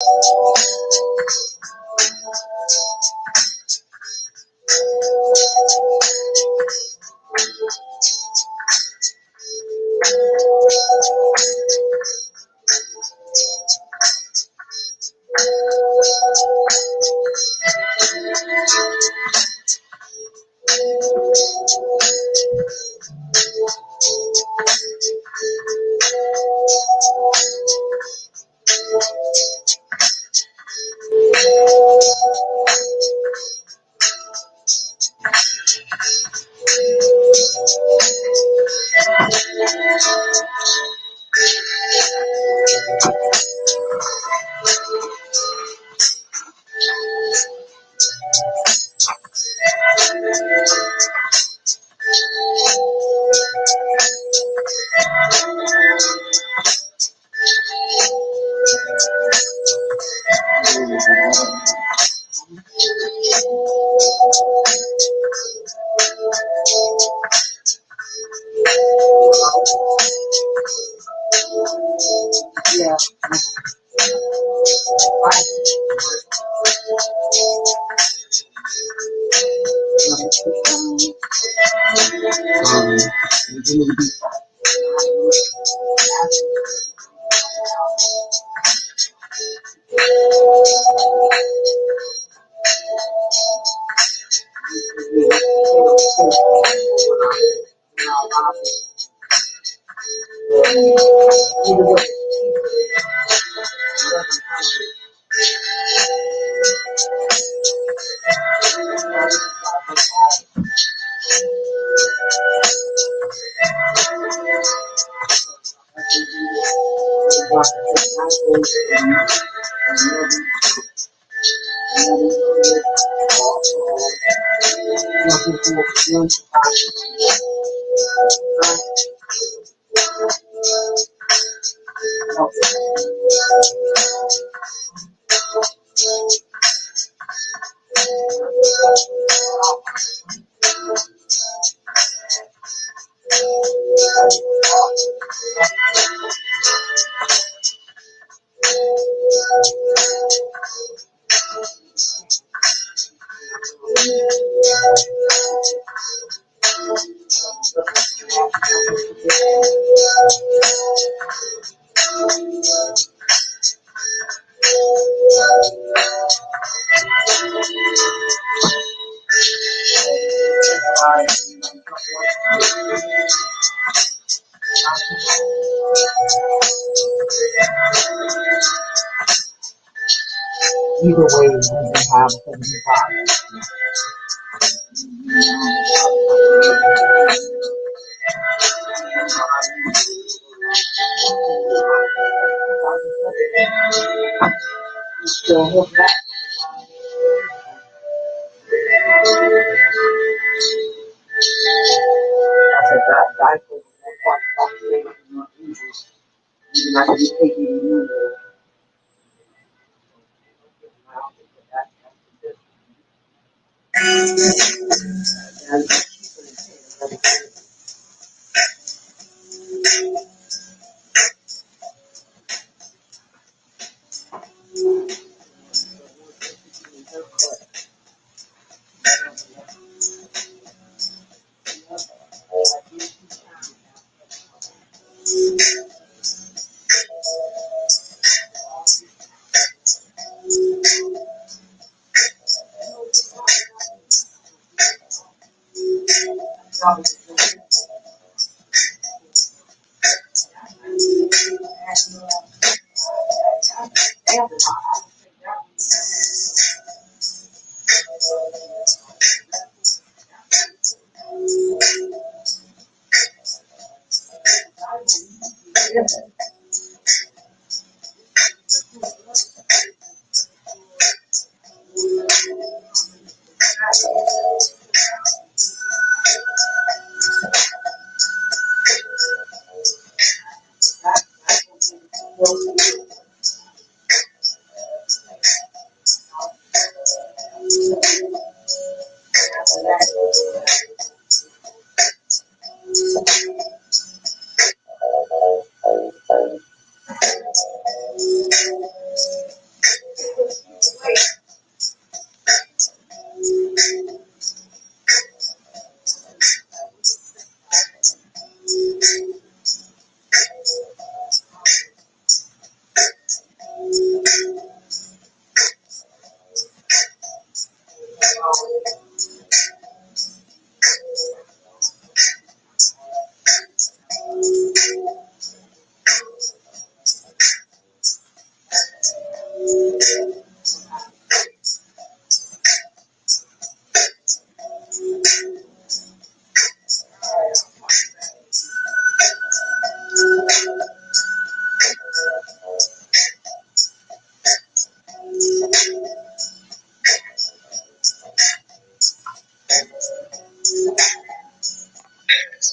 Yeah. Either way, we can have 75. So,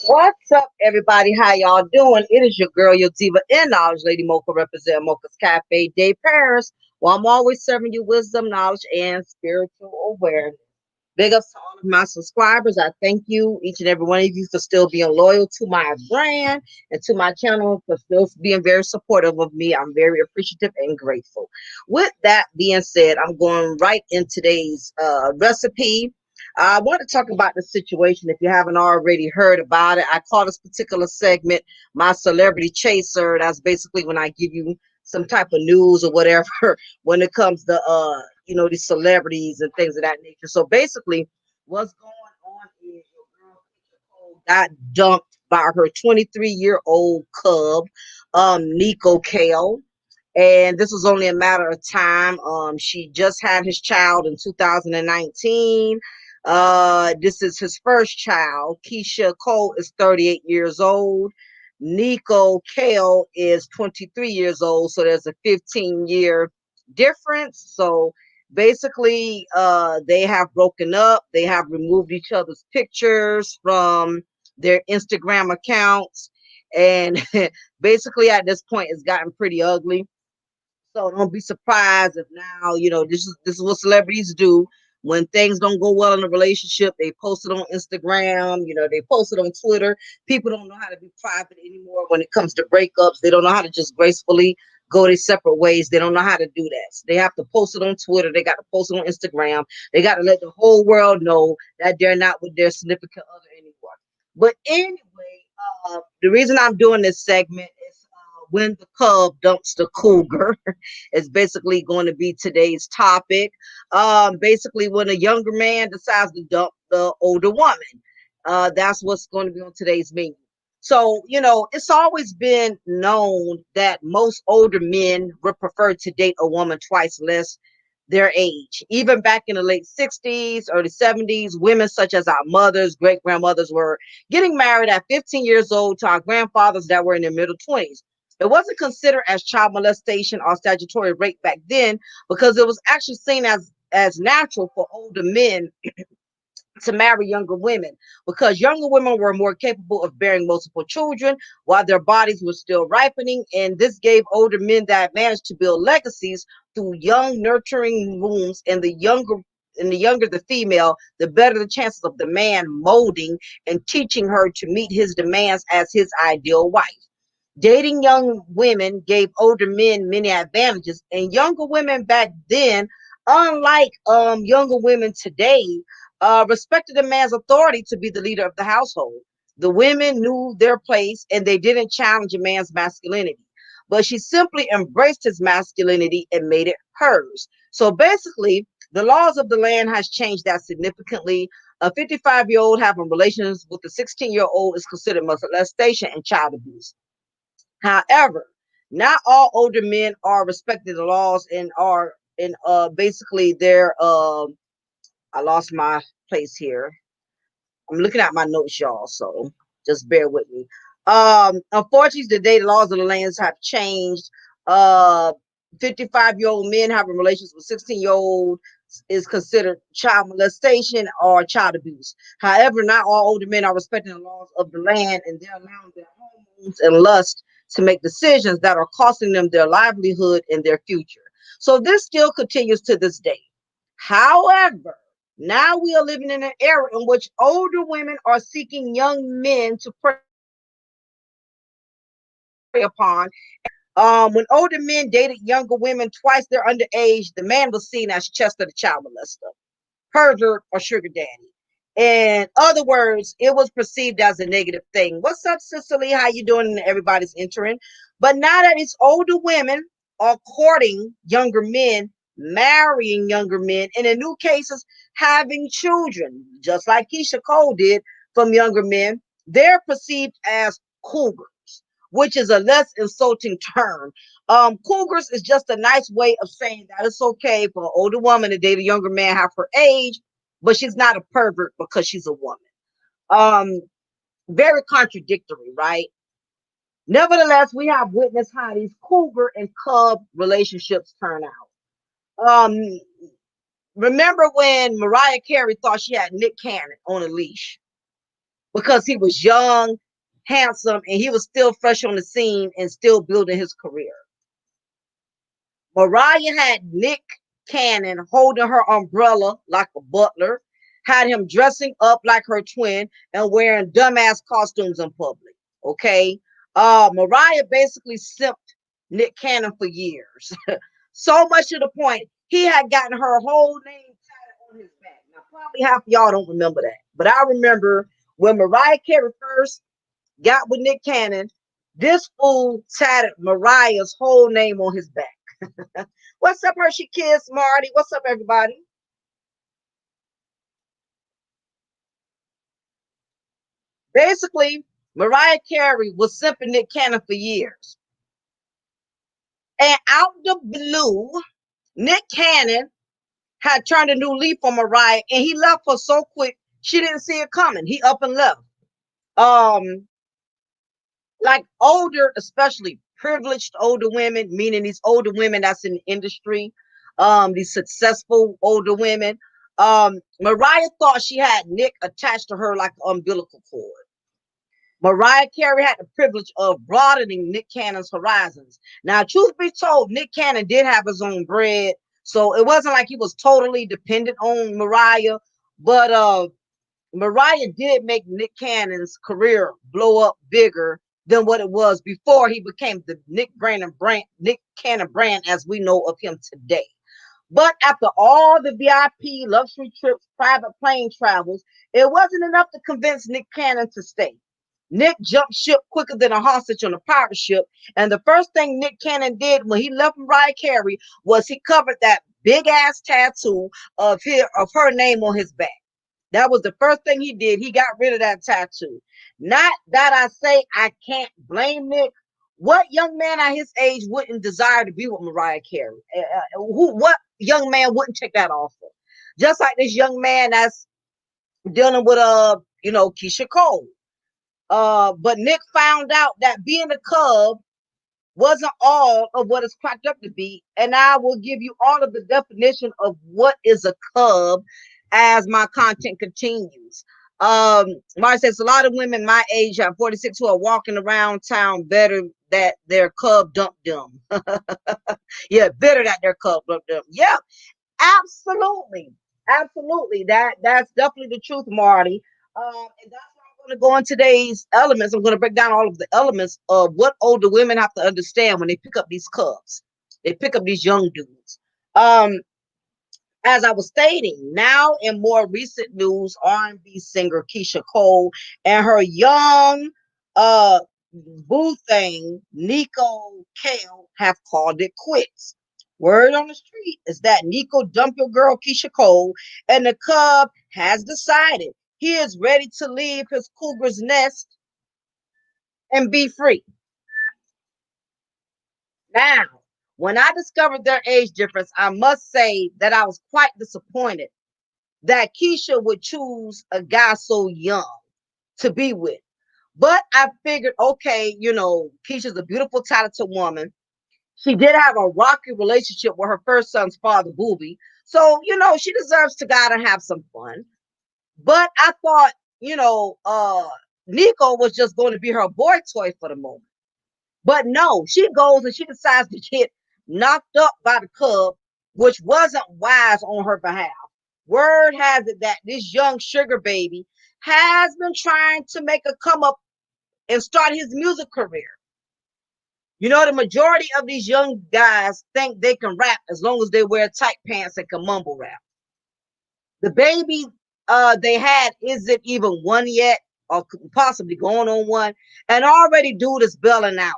What's up, everybody? How y'all doing? It is your girl, your diva in knowledge, Lady Mocha, represent Mocha's Cafe de Paris. Well, I'm always serving you wisdom, knowledge, and spiritual awareness. Big ups to all of my subscribers. I thank you, each and every one of you, for still being loyal to my brand and to my channel, for still being very supportive of me. I'm very appreciative and grateful. With that being said, I'm going right in today's recipe. I want to talk about the situation. If you haven't already heard about it, I call this particular segment my celebrity chaser. That's basically when I give you some type of news or whatever when it comes to these celebrities and things of that nature. So basically, what's going on is your girl Kiesha Cole got dumped by her 23-year-old cub, Niko Khale. And this was only a matter of time. She just had his child in 2019. This is his first child. Kiesha Cole is 38 years old. Niko Khale is 23 years old. So there's a 15-year difference. So basically, they have broken up. They have removed each other's pictures from their Instagram accounts. And basically, at this point, it's gotten pretty ugly. So don't be surprised if now, this is what celebrities do. When things don't go well in a relationship, they post it on Instagram, they post it on Twitter. People don't know how to be private anymore when it comes to breakups. They don't know how to just gracefully go their separate ways. They don't know how to do that. So they have to post it on Twitter. They got to post it on Instagram. They got to let the whole world know that they're not with their significant other anymore. But anyway, the reason I'm doing this segment is when the cub dumps the cougar is basically going to be today's topic. Basically, when a younger man decides to dump the older woman, that's what's going to be on today's menu. So, it's always been known that most older men would prefer to date a woman twice less their age. Even back in the late 60s, early 70s, women such as our mothers, great grandmothers were getting married at 15 years old to our grandfathers that were in their middle 20s. It wasn't considered as child molestation or statutory rape back then because it was actually seen as natural for older men to marry younger women because younger women were more capable of bearing multiple children while their bodies were still ripening, and this gave older men the advantage to build legacies through young nurturing wombs. And the younger the female, the better the chances of the man molding and teaching her to meet his demands as his ideal wife. Dating young women gave older men many advantages, and younger women back then, unlike younger women today, respected a man's authority to be the leader of the household. The women knew their place and they didn't challenge a man's masculinity, but she simply embraced his masculinity and made it hers. So basically, the laws of the land has changed that significantly. A 55-year-old having relations with a 16-year-old is considered molestation and child abuse. However, not all older men are respecting the laws and are and basically they're I lost my place here. I'm looking at my notes, y'all, so just bear with me. Unfortunately, today the laws of the lands have changed. Uh, 55-year-old men having relations with 16-year-old is considered child molestation or child abuse. However, not all older men are respecting the laws of the land and they're allowing their hormones and lust to make decisions that are costing them their livelihood and their future. So this still continues to this day. However, now we are living in an era in which older women are seeking young men to prey upon. When older men dated younger women twice their underage, the man was seen as Chester the child molester, pervert, or sugar daddy. In other words, it was perceived as a negative thing. What's up, Cicely? How you doing? Everybody's entering. But now that it's older women are courting younger men, marrying younger men, and in new cases, having children, just like Keisha Cole did from younger men, they're perceived as cougars. which is a less insulting term. Cougars is just a nice way of saying that it's okay for an older woman to date a younger man half her age, but she's not a pervert because she's a woman. Um, Very contradictory, right? Nevertheless, we have witnessed how these cougar and cub relationships turn out. Remember when Mariah Carey thought she had Nick Cannon on a leash because he was young, handsome, and he was still fresh on the scene and still building his career. Mariah had Nick Cannon holding her umbrella like a butler, had him dressing up like her twin and wearing dumbass costumes in public. Okay. Mariah basically simped Nick Cannon for years. So much to the point he had gotten her whole name tatted on his back. Now, probably half of y'all don't remember that, but I remember when Mariah Carey first got with Nick Cannon, this fool tatted Mariah's whole name on his back. What's up, Hershey Kids, Marty? What's up, everybody? Basically, Mariah Carey was simping Nick Cannon for years. And out the blue, Nick Cannon had turned a new leaf on Mariah, and he left her so quick she didn't see it coming. He up and left. Um, like older, especially privileged older women, meaning these older women that's in the industry, these successful older women. Mariah thought she had Nick attached to her like an umbilical cord. Mariah Carey had the privilege of broadening Nick Cannon's horizons. Now, truth be told, Nick Cannon did have his own bread, so it wasn't like he was totally dependent on Mariah. But Mariah did make Nick Cannon's career blow up bigger than what it was before he became the Nick Cannon brand as we know of him today. But after all the VIP luxury trips, private plane travels, it wasn't enough to convince Nick Cannon to stay. Nick jumped ship quicker than a hostage on a pirate ship, and the first thing Nick Cannon did when he left Mariah Carey was he covered that big ass tattoo of her name on his back. That was the first thing he did. He got rid of that tattoo. Not that I say I can't blame Nick. What young man at his age wouldn't desire to be with Mariah Carey? What young man wouldn't take that offer? Just like this young man that's dealing with Kiesha Cole. But Nick found out that being a cub wasn't all of what it's cracked up to be. And I will give you all of the definition of what is a cub as my content continues. Mark says a lot of women my age, I'm 46, who are walking around town better that their cub dumped them. Yeah, better that their cub dumped them. Yeah, absolutely. Absolutely. That's definitely the truth, Marty. And that's why I'm going to go in today's elements. I'm going to break down all of the elements of what older women have to understand when they pick up these cubs. They pick up these young dudes. As I was stating, now in more recent news, R&B singer Kiesha Cole and her young boo thing, Niko Khale, have called it quits. Word on the street is that Niko dumped your girl Kiesha Cole, and the Cub has decided he is ready to leave his cougar's nest and be free. Now, when I discovered their age difference, I must say that I was quite disappointed that Keisha would choose a guy so young to be with. But I figured, okay, Keisha's a beautiful, talented woman. She did have a rocky relationship with her first son's father, Booby. So, she deserves to go out and have some fun. But I thought, Niko was just going to be her boy toy for the moment. But no, she goes and she decides to get knocked up by the Cub, which wasn't wise on her behalf. Word has it that this young sugar baby has been trying to make a come up and start his music career. The majority of these young guys think they can rap as long as they wear tight pants and can mumble rap. The baby they had isn't even one yet, or possibly going on one, and already dude is belling out.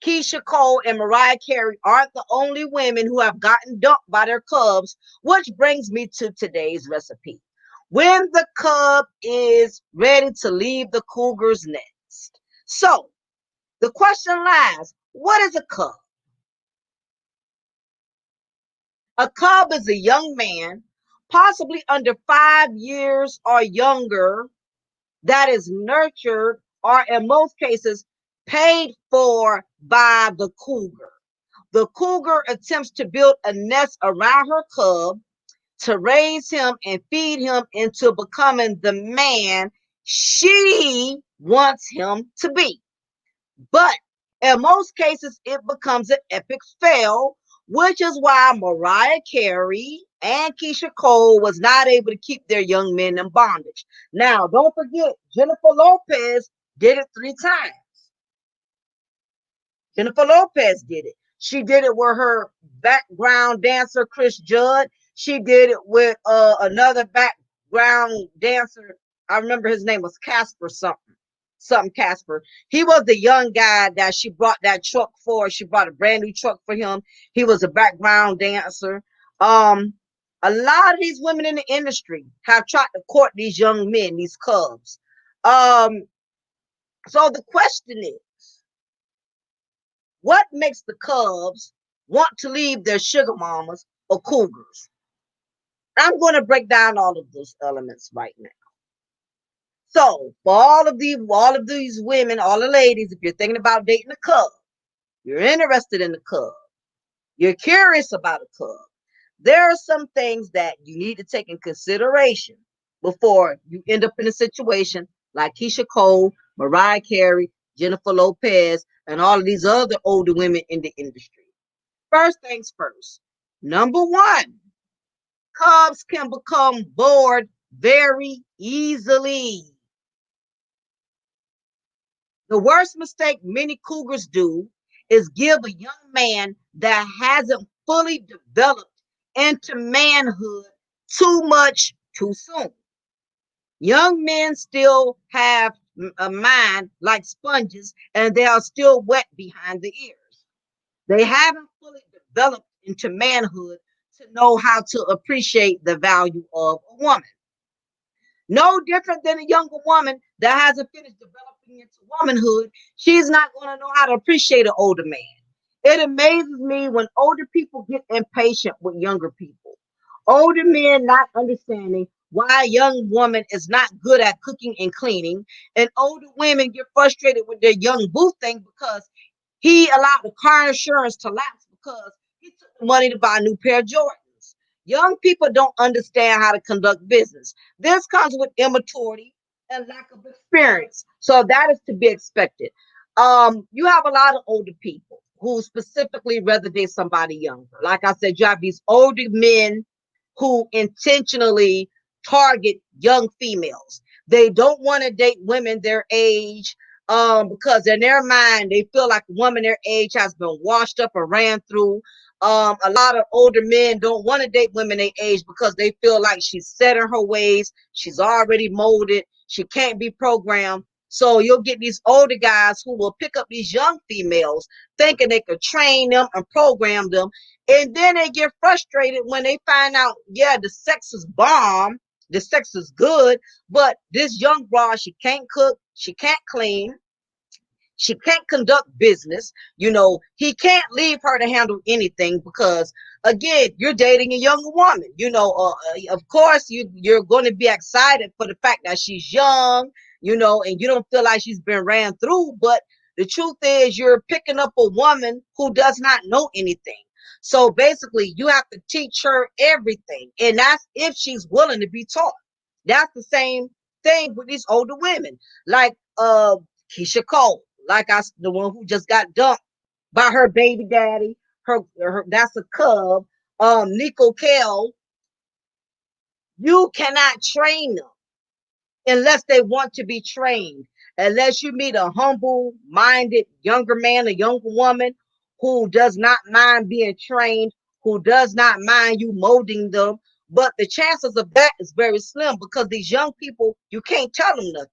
Kiesha Cole and Mariah Carey aren't the only women who have gotten dumped by their cubs, which brings me to today's recipe. When the cub is ready to leave the cougar's nest. So, The question lies, what is a cub? A cub is a young man, possibly under 5 years or younger, that is nurtured or in most cases paid for by the cougar. The cougar attempts to build a nest around her cub to raise him and feed him into becoming the man she wants him to be. But in most cases, it becomes an epic fail, which is why Mariah Carey and Keisha Cole was not able to keep their young men in bondage. Now, don't forget, Jennifer Lopez did it 3 times. Jennifer Lopez did it. She did it with her background dancer, Chris Judd. She did it with another background dancer. I remember his name was Casper something. Something Casper. He was the young guy that she brought that truck for. She brought a brand new truck for him. He was a background dancer. A lot of these women in the industry have tried to court these young men, these cubs. So the question is, what makes the cubs want to leave their sugar mamas or cougars? I'm going to break down all of those elements right now. So for all of these women, all the ladies, if you're thinking about dating a cub, you're interested in the cub, you're curious about a cub, there are some things that you need to take in consideration before you end up in a situation like Keisha Cole, Mariah Carey, Jennifer Lopez, and all of these other older women in the industry. First things first. Number one, cubs can become bored very easily. The worst mistake many cougars do is give a young man that hasn't fully developed into manhood too much too soon. Young men still have a mind like sponges and they are still wet behind the ears. They haven't fully developed into manhood to know how to appreciate the value of a woman. No different than a younger woman that hasn't finished developing into womanhood. She's not going to know how to appreciate an older man. It amazes me when older people get impatient with younger people. Older men not understanding why a young woman is not good at cooking and cleaning, and older women get frustrated with their young boo thing because he allowed the car insurance to lapse because he took the money to buy a new pair of Jordans. Young people don't understand how to conduct business. This comes with immaturity and lack of experience. So that is to be expected. You have a lot of older people who specifically rather date somebody younger. Like I said, you have these older men who intentionally target young females. They don't want to date women their age because in their mind they feel like a woman their age has been washed up and ran through. A lot of older men don't want to date women their age because they feel like she's set in her ways, she's already molded, she can't be programmed. So you'll get these older guys who will pick up these young females thinking they could train them and program them, and then they get frustrated when they find out, yeah, the sex is bomb, the sex is good, but this young broad, she can't cook, she can't clean, she can't conduct business. He can't leave her to handle anything because, again, you're dating a younger woman. Of course, you're going to be excited for the fact that she's young, and you don't feel like she's been ran through. But the truth is, you're picking up a woman who does not know anything. So basically, you have to teach her everything. And that's if she's willing to be taught. That's the same thing with these older women. Like Kiesha Cole, the one who just got dumped by her baby daddy. Her that's a cub. Niko Khale, you cannot train them unless they want to be trained. Unless you meet a humble-minded younger man, a younger woman who does not mind being trained, who does not mind you molding them. But the chances of that is very slim because these young people, you can't tell them nothing.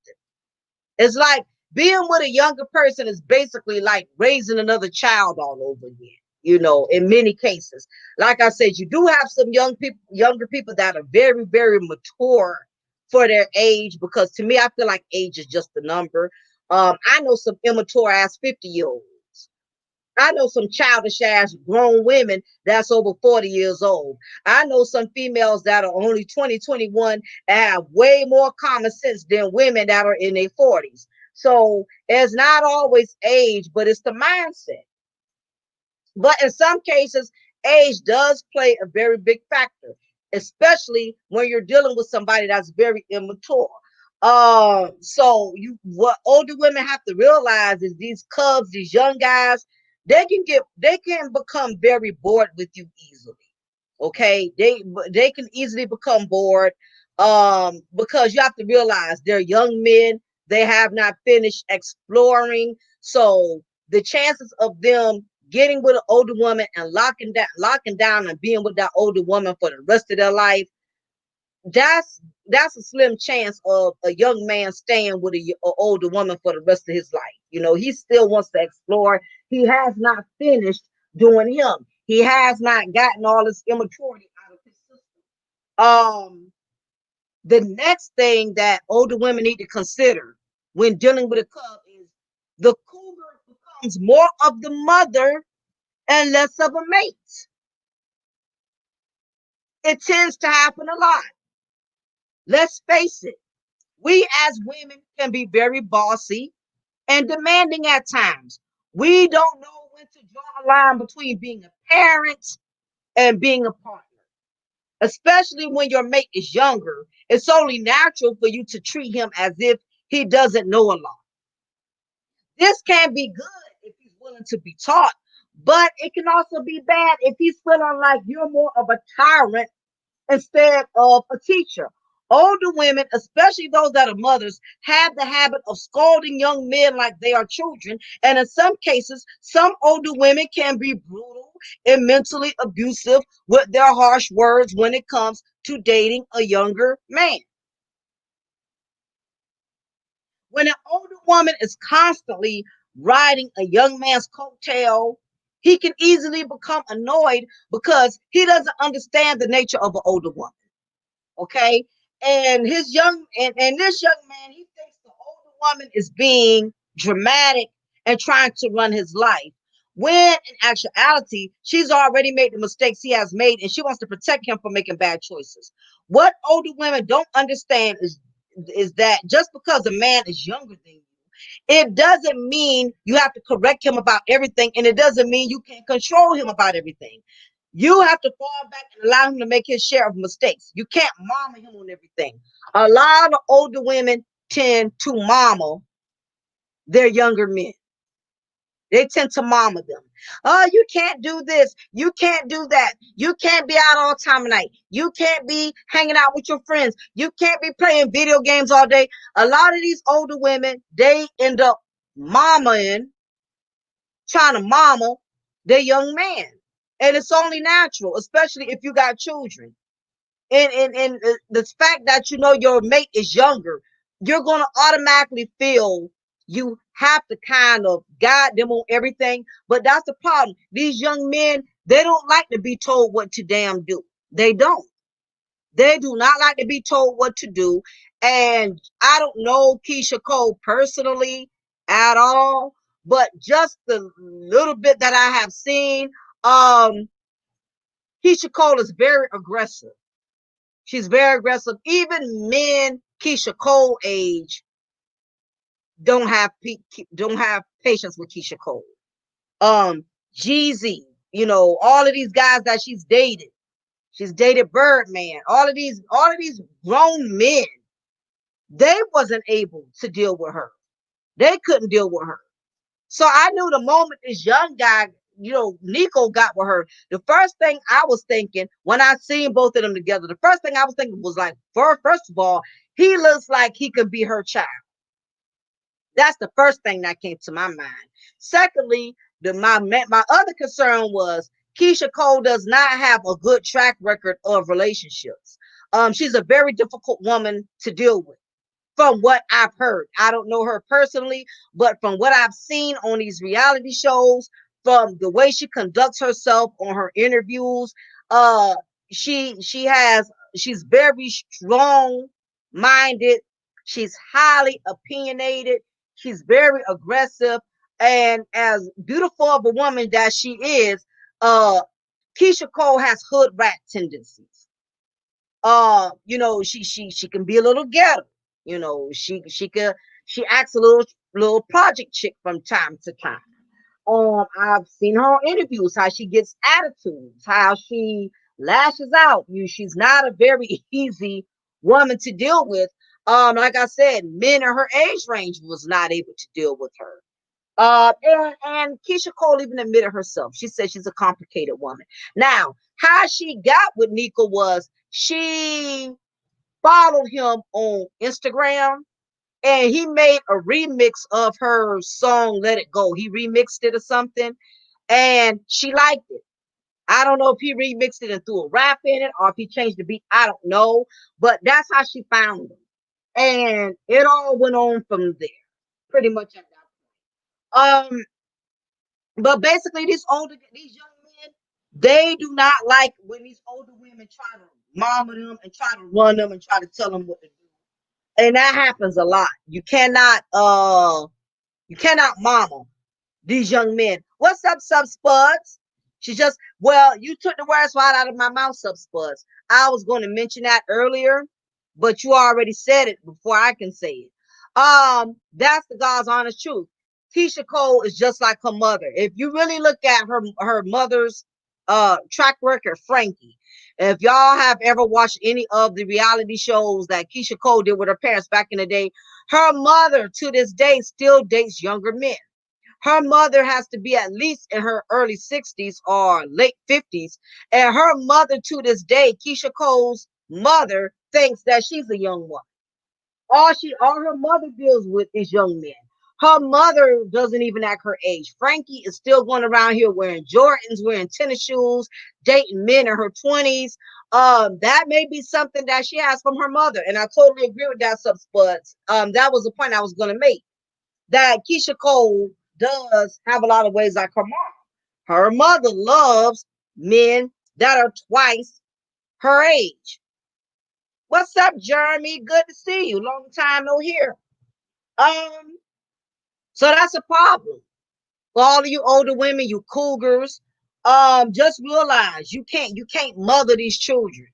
It's like being with a younger person is basically like raising another child all over again, in many cases. Like I said, you do have some younger people that are very, very mature for their age, because to me, I feel like age is just a number. I know some immature ass 50-year-olds. I know some childish ass grown women that's over 40 years old. I know some females that are only 20, 21 and have way more common sense than women that are in their 40s. So it's not always age, but it's the mindset. But in some cases, age does play a very big factor, especially when you're dealing with somebody that's very immature. So what older women have to realize is these cubs, these young guys, they can become very bored with you easily. Okay, they can easily become bored because you have to realize they're young men. They have not finished exploring, so the chances of them getting with an older woman and locking down and being with that older woman for the rest of their life, that's a slim chance of a young man staying with a older woman for the rest of his life. You know, he still wants to explore. He has not finished doing him. He has not gotten all this immaturity out of his system. The next thing that older women need to consider when dealing with a cub is the cougar becomes more of the mother and less of a mate. It tends to happen a lot. Let's face it, we as women can be very bossy and demanding at times. We don't know when to draw a line between being a parent and being a partner, especially when your mate is younger. It's only natural for you to treat him as if he doesn't know a lot. This can be good if he's willing to be taught, but it can also be bad if he's feeling like you're more of a tyrant instead of a teacher. Older women, especially those that are mothers, have the habit of scolding young men like they are children. And in some cases, some older women can be brutal and mentally abusive with their harsh words when it comes to dating a younger man. When an older woman is constantly riding a young man's coattail, he can easily become annoyed because he doesn't understand the nature of an older woman. Okay, and this young man, he thinks the older woman is being dramatic and trying to run his life, when in actuality she's already made the mistakes he has made and she wants to protect him from making bad choices. What older women don't understand is that just because a man is younger than you, it doesn't mean you have to correct him about everything, and it doesn't mean you can control him about everything. You have to fall back and allow him to make his share of mistakes. You can't mama him on everything. A lot of older women tend to mama their younger men. They tend to mama them. Oh, you can't do this. You can't do that. You can't be out all time of night. You can't be hanging out with your friends. You can't be playing video games all day. A lot of these older women, they end up mamaing, trying to mama their young man. And it's only natural, especially if you got children. And the fact that you know your mate is younger, you're going to automatically feel you have to kind of guide them on everything. But that's the problem. These young men, they don't like to be told what to damn do. They don't. They do not like to be told what to do. And I don't know Keisha Cole personally at all, but just the little bit that I have seen, Keisha Cole is very aggressive. She's very aggressive. Even men Keisha Cole age don't have don't have patience with Keisha Cole. Jeezy, you know, all of these guys that she's dated. She's dated Birdman. All of these grown men, they wasn't able to deal with her. They couldn't deal with her. So I knew the moment this young guy, you know, Niko got with her, the first thing I was thinking when I seen both of them together, the first thing I was thinking was like, first of all, he looks like he could be her child. That's the first thing that came to my mind. Secondly, my other concern was Keisha Cole does not have a good track record of relationships. She's a very difficult woman to deal with from what I've heard. I don't know her personally, but from what I've seen on these reality shows, from the way she conducts herself on her interviews, uh, she's very strong minded. She's highly opinionated. She's very aggressive, and as beautiful of a woman that she is, Kiesha Cole has hood rat tendencies. She can be a little ghetto. She acts a little project chick from time to time. I've seen her on interviews, how she gets attitudes, how she lashes out. She's not a very easy woman to deal with. Like I said, men in her age range was not able to deal with her. And Kiesha Cole even admitted herself. She said she's a complicated woman. Now, how she got with Niko was she followed him on Instagram, and he made a remix of her song Let It Go. He remixed it or something, and she liked it. I don't know if he remixed it and threw a rap in it or if he changed the beat. I don't know, but that's how she found him. And it all went on from there, pretty much at that point. But basically, these young men, they do not like when these older women try to mama them and try to run them and try to tell them what to do. And that happens a lot. You cannot mama these young men. What's up, Sub Spuds? Well, you took the words right out of my mouth, Sub Spuds. I was going to mention that earlier, but you already said it before I can say it. That's the God's honest truth. Keisha Cole is just like her mother. If you really look at her mother's track record, Frankie, if y'all have ever watched any of the reality shows that Keisha Cole did with her parents back in the day, her mother to this day still dates younger men. Her mother has to be at least in her early 60s or late 50s. And her mother to this day, Keisha Cole's mother, thinks that she's a young one. All her mother deals with is young men. Her mother doesn't even act her age. Frankie is still going around here wearing Jordans, wearing tennis shoes, dating men in her 20s. That may be something that she has from her mother. And I totally agree with that, Subspuds. That was the point I was going to make. That Keisha Cole does have a lot of ways like her mom. Her mother loves men that are twice her age. What's up, Jeremy? Good to see you. Long time no hear. Um, so that's a problem. For all of you older women, you cougars, just realize you can't mother these children.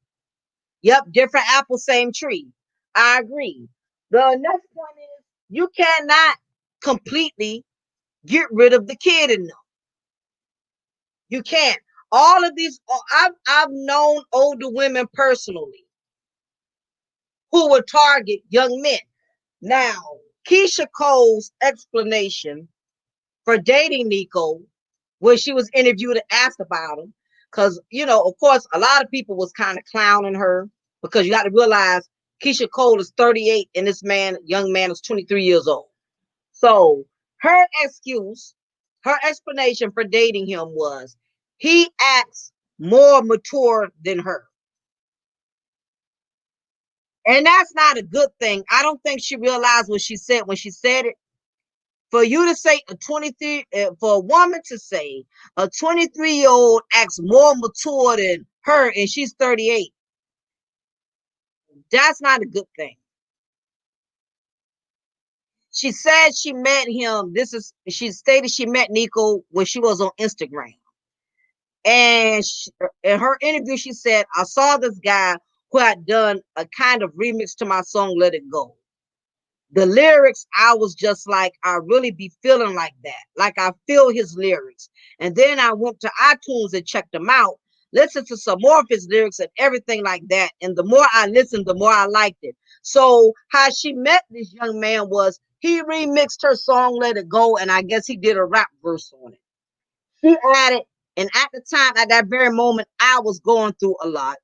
Yep, different apple, same tree. I agree. The next point is you cannot completely get rid of the kid in them. You can't. All of these, I've known older women personally who would target young men. Now, Keisha Cole's explanation for dating Niko when she was interviewed and asked about him, because of course, a lot of people was kind of clowning her because you got to realize Keisha Cole is 38 and this young man, is 23 years old. So her explanation for dating him was he acts more mature than her. And that's not a good thing. I don't think she realized what she said when she said it. For you to say for a woman to say a 23-year-old acts more mature than her and she's 38, that's not a good thing. She said she met him. She stated she met Niko when she was on Instagram. And in her interview, she said, I saw this guy who had done a kind of remix to my song, Let It Go. The lyrics, I was just like, I really be feeling like that. Like I feel his lyrics. And then I went to iTunes and checked them out, listened to some more of his lyrics and everything like that. And the more I listened, the more I liked it. So how she met this young man was he remixed her song, Let It Go. And I guess he did a rap verse on it. She added, and at the time, at that very moment, I was going through a lot.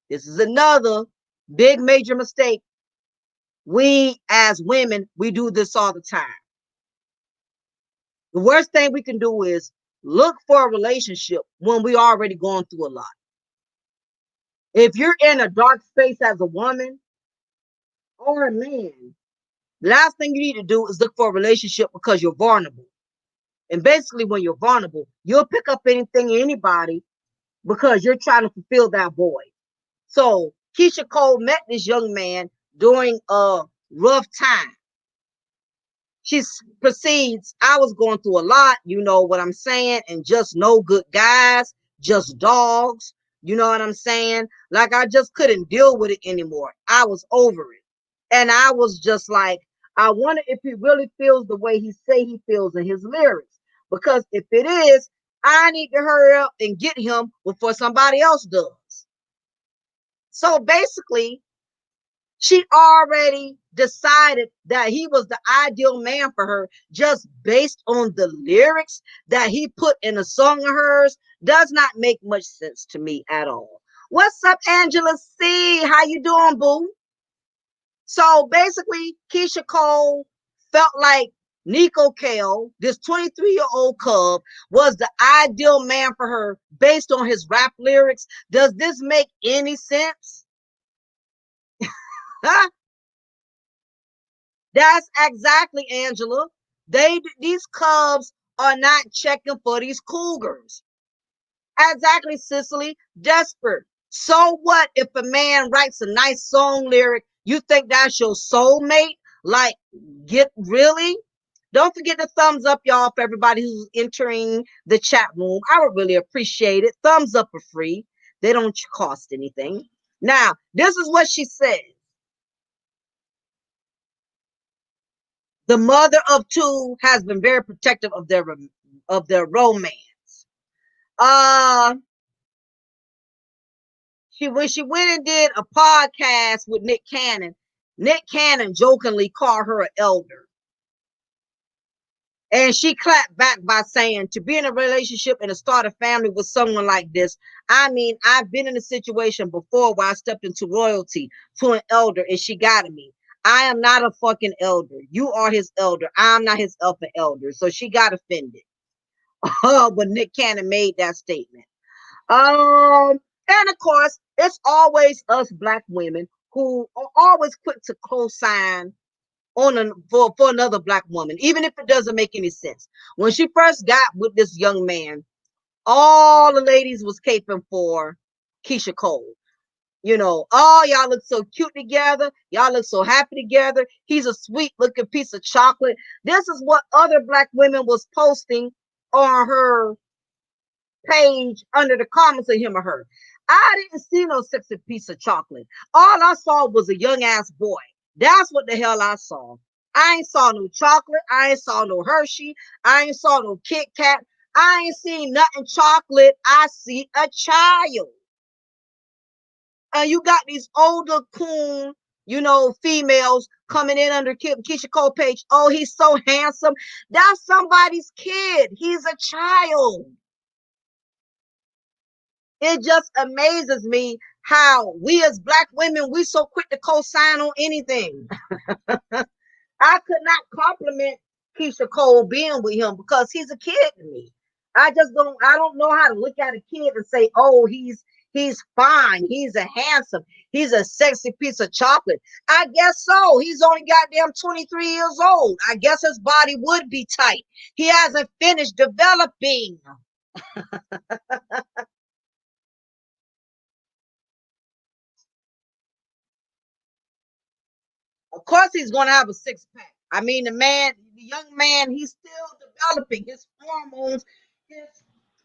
This is another big major mistake. We as women, we do this all the time. The worst thing we can do is look for a relationship when we already going through a lot. If you're in a dark space as a woman or a man, the last thing you need to do is look for a relationship because you're vulnerable. And basically, when you're vulnerable, you'll pick up anything and anybody because you're trying to fulfill that void. So Keisha Cole met this young man during a rough time. She proceeds, I was going through a lot, you know what I'm saying, and just no good guys, just dogs, you know what I'm saying? Like I just couldn't deal with it anymore. I was over it. And I was just like, I wonder if he really feels the way he say he feels in his lyrics. Because if it is, I need to hurry up and get him before somebody else does. So basically, she already decided that he was the ideal man for her just based on the lyrics that he put in a song of hers. Does not make much sense to me at all. What's up, Angela C? How you doing, boo? So basically, Kiesha Cole felt like Niko Khale, this 23-year-old cub, was the ideal man for her based on his rap lyrics. Does this make any sense? Huh? That's exactly, Angela. These Cubs are not checking for these Cougars. Exactly, Cicely. Desperate. So what if a man writes a nice song lyric? You think that's your soulmate? Like, get really? Don't forget the thumbs up, y'all, for everybody who's entering the chat room. I would really appreciate it. Thumbs up are free. They don't cost anything. Now, this is what she said. The mother of two has been very protective of their romance. Uh, when she went and did a podcast with Nick Cannon, Nick Cannon jokingly called her an elder. And she clapped back by saying, to be in a relationship and to start a family with someone like this, I mean, I've been in a situation before where I stepped into royalty to an elder and she got me. I am not a fucking elder. You are his elder. I'm not his alpha elder. So she got offended. When Nick Cannon made that statement. And of course, it's always us black women who are always quick to co-sign for another black woman, even if it doesn't make any sense. When she first got with this young man, all the ladies was caping for Kiesha Cole. You know, oh, y'all look so cute together. Y'all look so happy together. He's a sweet looking piece of chocolate. This is what other black women was posting on her page under the comments of him or her. I didn't see no sexy piece of chocolate. All I saw was a young ass boy. That's what the hell I saw. I ain't saw no chocolate. I ain't saw no Hershey. I ain't saw no Kit Kat. I ain't seen nothing chocolate. I see a child. And you got these older coon, you know, females coming in under Keisha Cole page. Oh, he's so handsome. That's somebody's kid. He's a child. It just amazes me how we as black women, we so quick to co-sign on anything. I could not compliment Keisha Cole being with him because he's a kid to me. I don't know how to look at a kid and say, oh, he's fine, he's a handsome, he's a sexy piece of chocolate. I guess so. He's only goddamn 23 years old. I guess his body would be tight. He hasn't finished developing. Of course, he's going to have a six pack. I mean, the young man, he's still developing his hormones.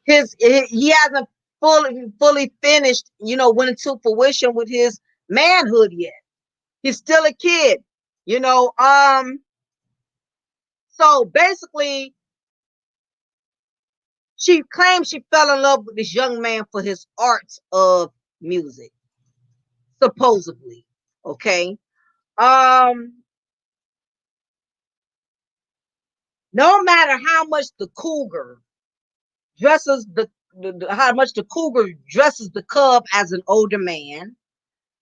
He hasn't fully finished, you know, went into fruition with his manhood yet. He's still a kid, you know. So basically, she claims she fell in love with this young man for his arts of music, supposedly. Okay. Um, no matter how much the cougar dresses how much the cougar dresses the cub as an older man,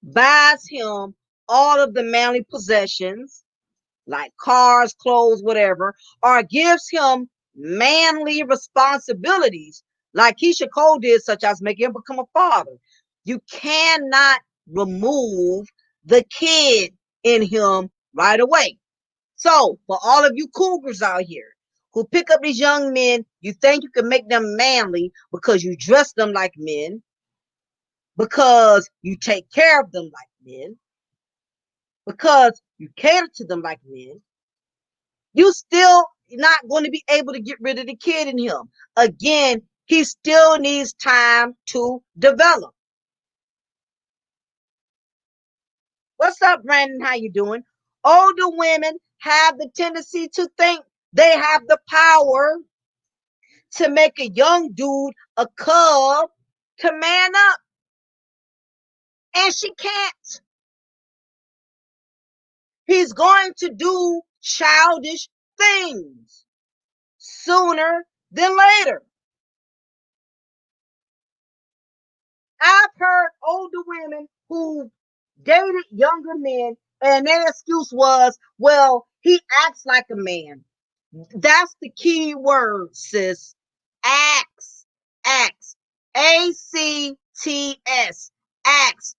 buys him all of the manly possessions like cars, clothes, whatever, or gives him manly responsibilities like Keisha Cole did, such as making him become a father. You cannot remove the kid in him right away. So, for all of you cougars out here who pick up these young men, you think you can make them manly because you dress them like men, because you take care of them like men, because you cater to them like men. You still not going to be able to get rid of the kid in him. Again, he still needs time to develop. What's up, Brandon? How you doing? Older women have the tendency to think they have the power to make a young dude a cub to man up, and she can't. He's going to do childish things sooner than later. I've heard older women who dated younger men, and their excuse was, well, he acts like a man. That's the key word, sis. Acts. Acts. ACTS. Acts.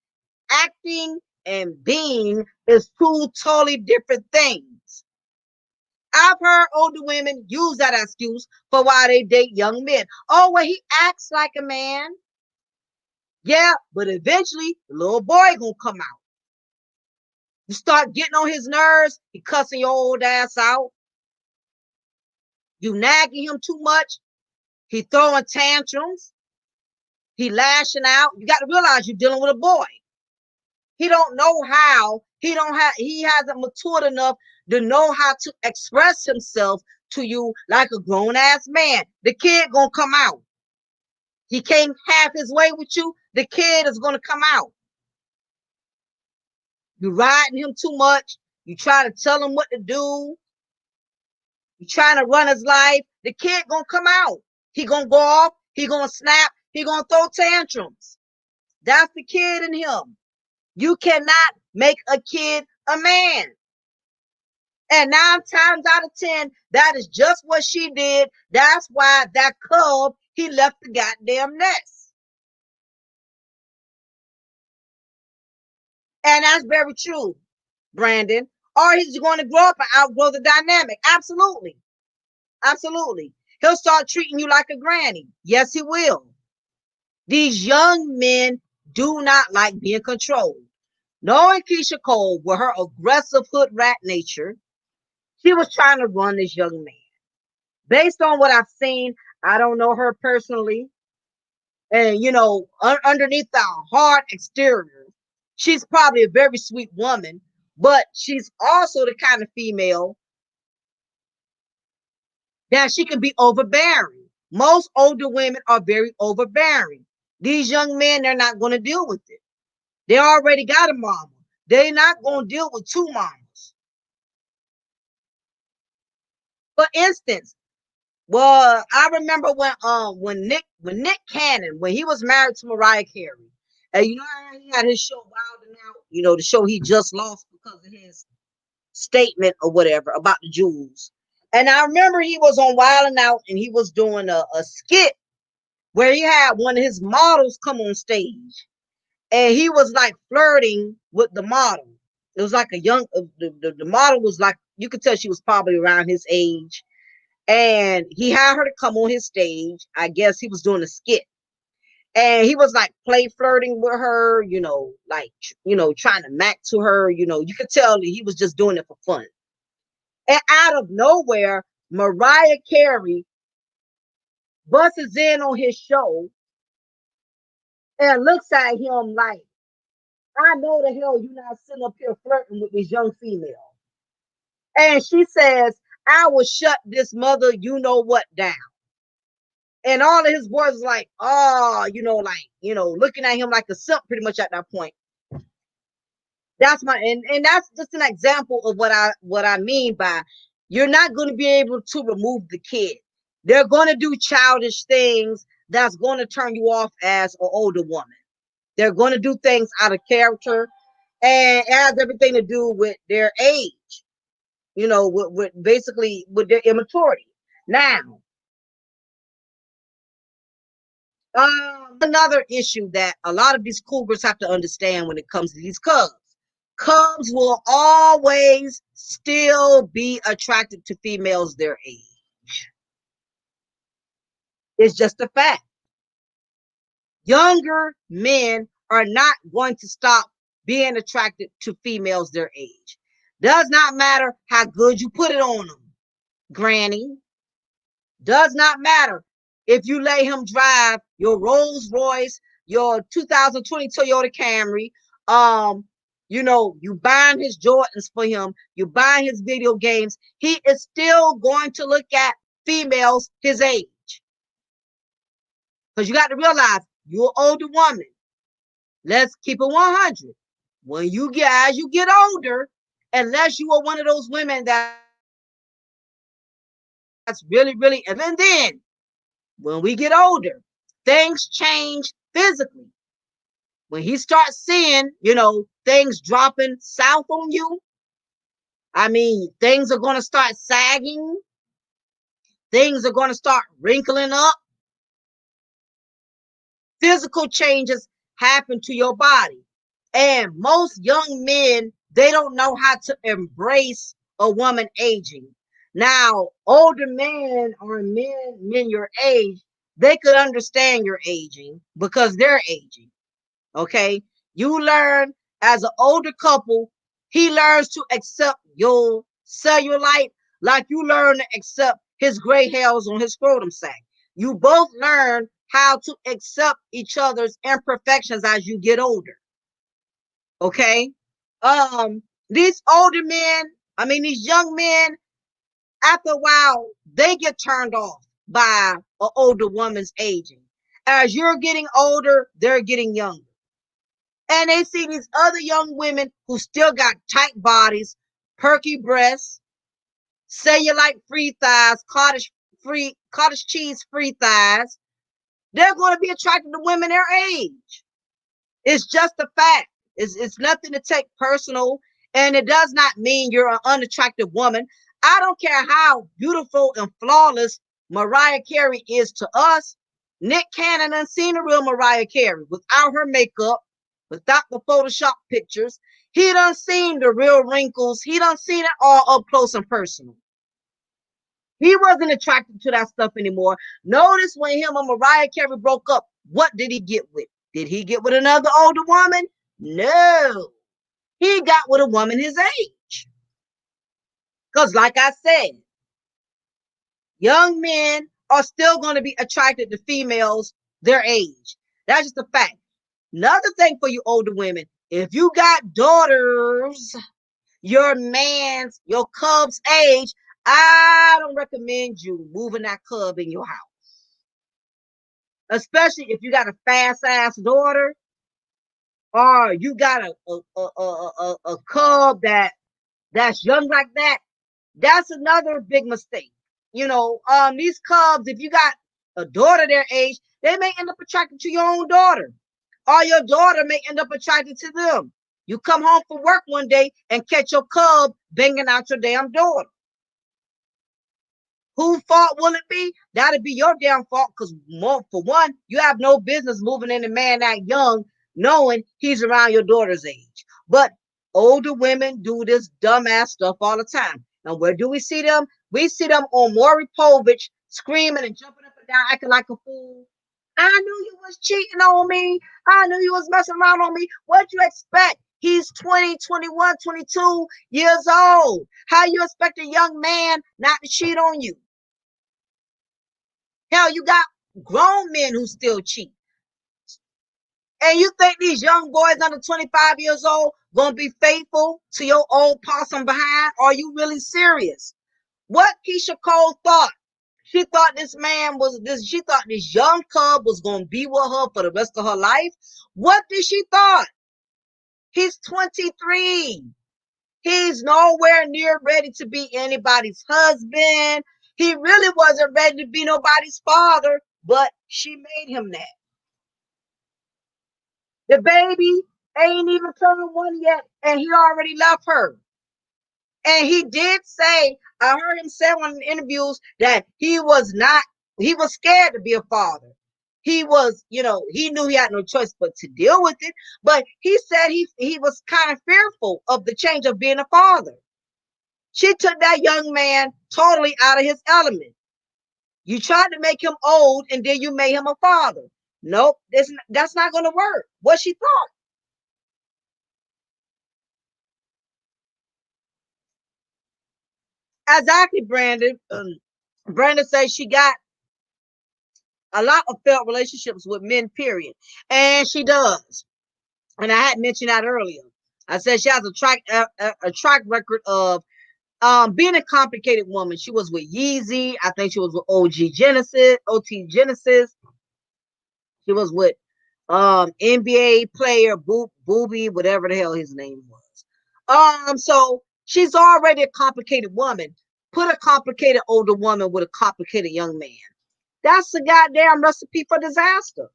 Acting and being is two totally different things. I've heard older women use that excuse for why they date young men. Oh, well, he acts like a man. Yeah, but eventually the little boy gonna come out. You start getting on his nerves, he cussing your old ass out. You nagging him too much, he throwing tantrums, he lashing out. You got to realize you're dealing with a boy. He don't know how. He hasn't matured enough to know how to express himself to you like a grown ass man. The kid gonna come out. He can't have his way with you. The kid is gonna come out. You riding him too much. You try to tell him what to do. You trying to run his life. The kid gonna come out. He gonna go off. He gonna snap. He gonna throw tantrums. That's the kid in him. You cannot make a kid a man. And 9 times out of 10, that is just what she did. That's why that cub, he left the goddamn nest. And that's very true, Brandon. Or he's going to grow up and outgrow the dynamic. Absolutely. Absolutely. He'll start treating you like a granny. Yes, he will. These young men do not like being controlled. Knowing Kiesha Cole with her aggressive hood rat nature, she was trying to run this young man. Based on what I've seen, I don't know her personally. And, underneath the hard exterior, she's probably a very sweet woman, but she's also the kind of female that she can be overbearing. Most older women are very overbearing. These young men, they're not going to deal with it. They already got a mama. They're not going to deal with two mamas. For instance, well, I remember when Nick Cannon, when he was married to Mariah Carey, and how he had his show Wild and Out, the show he just lost because of his statement or whatever about the jewels. And I remember he was on Wild and Out and he was doing a skit where he had one of his models come on stage and he was like flirting with the model. It was like a young, the model was like, you could tell she was probably around his age. And he had her to come on his stage. I guess he was doing a skit. And he was like play flirting with her, trying to match to her. You could tell that he was just doing it for fun. And out of nowhere, Mariah Carey busts in on his show and looks at him like, I know the hell you're not sitting up here flirting with this young female. And she says, I will shut this mother, what, down. And all of his boys like, oh, looking at him like a simp pretty much at that point. That's and that's just an example of what I mean by you're not going to be able to remove the kid. They're going to do childish things that's going to turn you off as an older woman. They're going to do things out of character, and it has everything to do with their age, with basically with their immaturity. Now, another issue that a lot of these cougars have to understand when it comes to these cubs. Cubs will always still be attracted to females their age. It's just a fact. Younger men are not going to stop being attracted to females their age. Does not matter how good you put it on them. granny. Does not matter if you let him drive your Rolls Royce, your 2020 Toyota Camry. You buying his Jordans for him, you buying his video games. He is still going to look at females his age. Because you got to realize you're an older woman. Let's keep it 100. As you get older, unless you are one of those women that's really, really, and then when we get older, things change physically. When he starts seeing, things dropping south on you, I mean, things are going to start sagging. Things are going to start wrinkling up. Physical changes happen to your body. And most young men, they don't know how to embrace a woman aging. Now, older men or men your age, they could understand your aging because they're aging. Okay. You learn as an older couple, he learns to accept your cellulite like you learn to accept his gray hairs on his scrotum sack. You both learn how to accept each other's imperfections as you get older. Okay. These older men, these young men, after a while, they get turned off by an older woman's aging. As you're getting older, they're getting younger. And they see these other young women who still got tight bodies, perky breasts, cellulite free thighs, cottage cheese free thighs. They're going to be attracted to women their age. It's just a fact. It's nothing to take personal, and it does not mean you're an unattractive woman. I don't care how beautiful and flawless Mariah Carey is to us. Nick Cannon done seen the real Mariah Carey without her makeup, without the Photoshop pictures. He done seen the real wrinkles. He done seen it all up close and personal. He wasn't attracted to that stuff anymore. Notice when him and Mariah Carey broke up, what did he get with? Did he get with another older woman? No. He got with a woman his age. Because like I said, young men are still going to be attracted to females their age. That's just a fact. Another thing for you older women, if you got daughters, your CUBS age, I don't recommend you moving that cub in your house. Especially if you got a fast ass daughter, or you got a cub that's young like that. That's another big mistake. These cubs, if you got a daughter their age, they may end up attracted to your own daughter, or your daughter may end up attracted to them. You come home from work one day and catch your cub banging out your damn daughter. Whose fault will it be? That'll be your damn fault, because for one, you have no business moving in a man that young knowing he's around your daughter's age. But older women do this dumbass stuff all the time. And where do we see them? We see them on Maury Povich screaming and jumping up and down, acting like a fool. I knew you was cheating on me. I knew you was messing around on me. What'd you expect? He's 20, 21, 22 years old. How you expect a young man not to cheat on you? Hell, you got grown men who still cheat. And you think these young boys under 25 years old gonna be faithful to your old possum behind? Are you really serious? What Kiesha Cole thought? She thought she thought this young cub was gonna be with her for the rest of her life. What did she thought? He's 23. He's nowhere near ready to be anybody's husband. He really wasn't ready to be nobody's father, but she made him that. The baby ain't even turned one yet, and he already left her. And he did say, I heard him say on the interviews that he was scared to be a father. He was, he knew he had no choice but to deal with it. But he said he was kind of fearful of the change of being a father. She took that young man totally out of his element. You tried to make him old, and then you made him a father. Nope, that's not going to work. What she thought. Exactly, Brandon. Brandon says she got a lot of failed relationships with men, period. And she does. And I had mentioned that earlier. I said she has a track record of being a complicated woman. She was with Yeezy. I think she was with OT Genesis. She was with NBA player Booby, whatever the hell his name was. So she's already a complicated woman. Put a complicated older woman with a complicated young man. That's the goddamn recipe for disaster.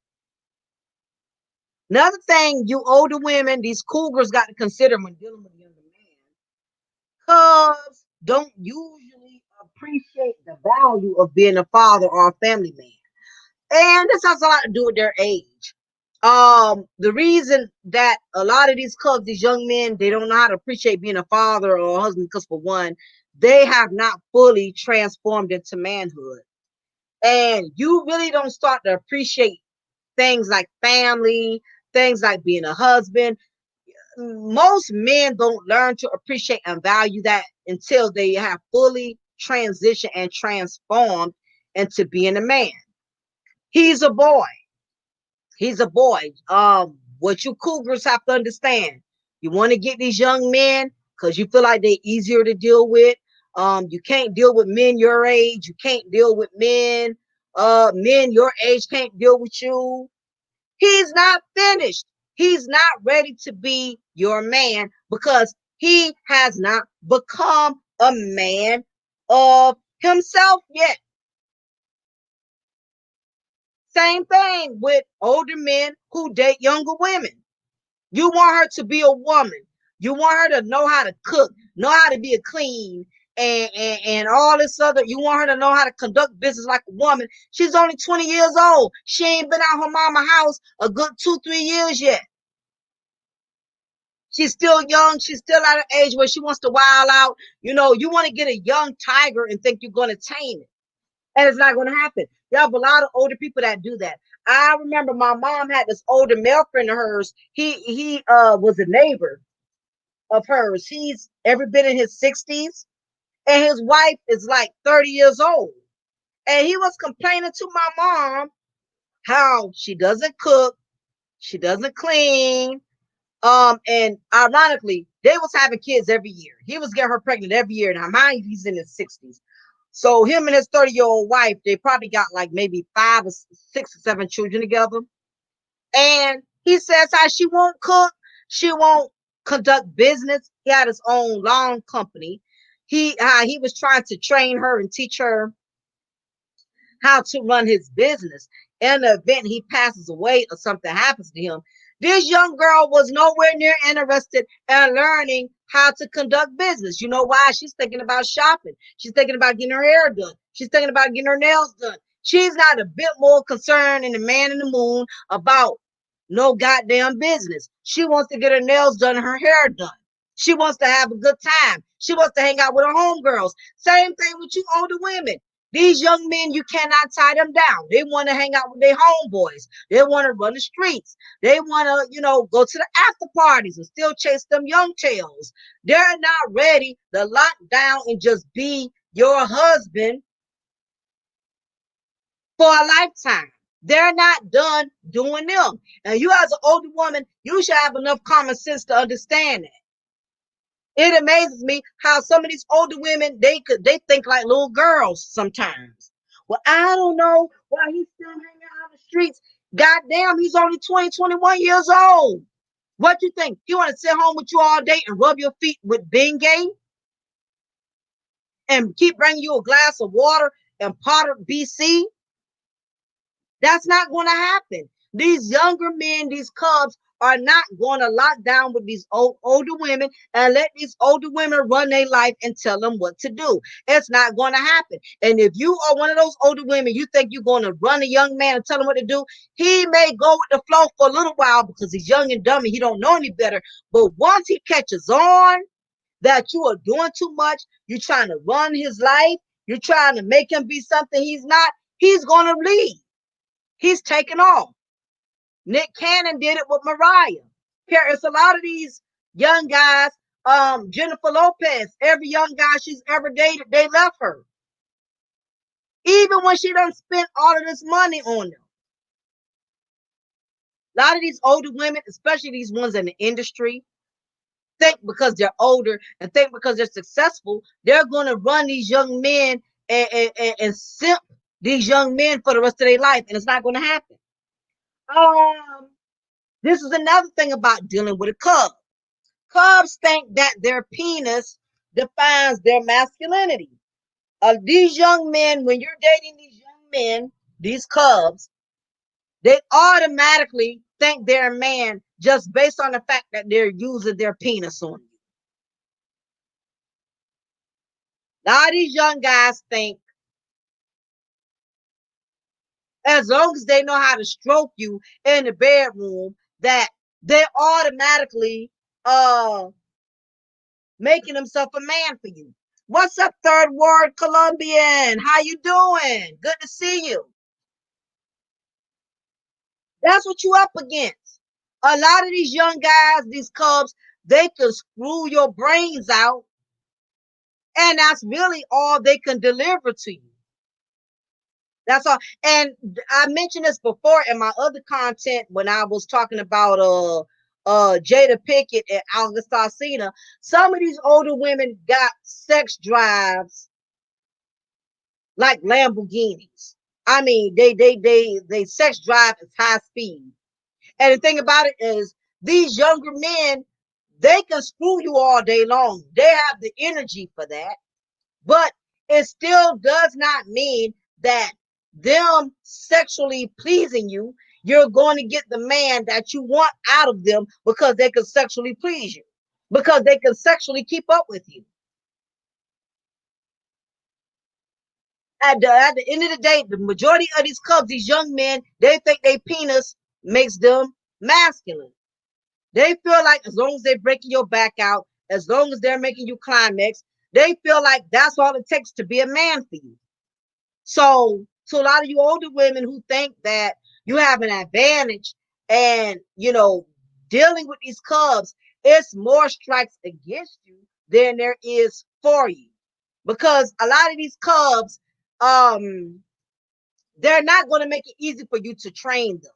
Another thing you older women, these cougars got to consider when dealing with a younger man, cubs don't usually appreciate the value of being a father or a family man. And this has a lot to do with their age. The reason that a lot of these cubs, these young men, they don't know how to appreciate being a father or a husband, because for one, they have not fully transformed into manhood. And you really don't start to appreciate things like family, things like being a husband. Most men don't learn to appreciate and value that until they have fully transitioned and transformed into being a man. He's a boy. He's a boy. What you cougars have to understand, you want to get these young men because you feel like they're easier to deal with. You can't deal with men your age. You can't deal with men. Men your age can't deal with you. He's not finished. He's not ready to be your man because he has not become a man of himself yet. Same thing with older men who date younger women. You want her to be a woman. You want her to know how to cook, know how to be a clean, and all this other. You want her to know how to conduct business like a woman. She's only 20 years old. She ain't been out her mama house a good 2-3 years yet. She's still young. She's still at an age where she wants to wild out. You want to get a young tiger and think you're going to tame it. And it's not going to happen. You have a lot of older people that do that. I remember my mom had this older male friend of hers. He was a neighbor of hers. He's every bit in his 60s, and his wife is like 30 years old. And he was complaining to my mom how she doesn't cook, she doesn't clean. And ironically, they was having kids every year. He was getting her pregnant every year. Now, mind you, he's in his 60s. So him and his 30-year-old wife, they probably got like maybe 5 or 6 or 7 children together. And he says how she won't cook, she won't conduct business. He had his own lawn company. He was trying to train her and teach her how to run his business. In the event he passes away or something happens to him, this young girl was nowhere near interested in learning how to conduct business. You know why? She's thinking about shopping. She's thinking about getting her hair done. She's thinking about getting her nails done. She's not a bit more concerned in the man in the moon about no goddamn business. She wants to get her nails done and her hair done. She wants to have a good time. She wants to hang out with her homegirls. Same thing with you older women. These young men, you cannot tie them down. They want to hang out with their homeboys. They want to run the streets. They want to, go to the after parties and still chase them young tails. They're not ready to lock down and just be your husband for a lifetime. They're not done doing them. And you as an older woman, you should have enough common sense to understand that. It amazes me how some of these older women, they think like little girls sometimes. Well, I don't know why he's still hanging out on the streets. Goddamn, he's only 20, 21 years old. What you think? He want to sit home with you all day and rub your feet with Bengay and keep bringing you a glass of water and Potter BC? That's not going to happen. These younger men, these cubs, are not going to lock down with these older women and let these older women run their life and tell them what to do. It's not going to happen. And if you are one of those older women, you think you're going to run a young man and tell him what to do, he may go with the flow for a little while because he's young and dumb and he don't know any better. But once he catches on that you are doing too much, you're trying to run his life, you're trying to make him be something he's not, he's going to leave. He's taken off. Nick Cannon did it with Mariah. Here, it's a lot of these young guys Jennifer Lopez, every young guy she's ever dated, they left her. Even when she done spent all of this money on them. A lot of these older women, especially these ones in the industry, think because they're older and think because they're successful, they're going to run these young men and simp these young men for the rest of their life, and it's not going to happen. This is another thing about dealing with a cub. Cubs think that their penis defines their masculinity. These young men, when you're dating these young men, these cubs, they automatically think they're a man just based on the fact that they're using their penis on you. Now these young guys think as long as they know how to stroke you in the bedroom, that they're automatically making themselves a man for you. What's up, third word Colombian? How you doing? Good to see you. That's what you up against. A lot of these young guys, these cubs, they can screw your brains out, and that's really all they can deliver to you. That's all. And I mentioned this before in my other content when I was talking about Jada Pinkett and August Alsina. Some of these older women got sex drives like Lamborghinis. I mean, they sex drive is high speed. And the thing about it is, these younger men, they can screw you all day long. They have the energy for that. But it still does not mean that them sexually pleasing you, you're going to get the man that you want out of them because they can sexually please you, because they can sexually keep up with you. At the end of the day, the majority of these cubs, these young men, they think their penis makes them masculine. They feel like as long as they're breaking your back out, as long as they're making you climax, they feel like that's all it takes to be a man for you. So a lot of you older women who think that you have an advantage and, dealing with these cubs, it's more strikes against you than there is for you. Because a lot of these cubs, they're not going to make it easy for you to train them.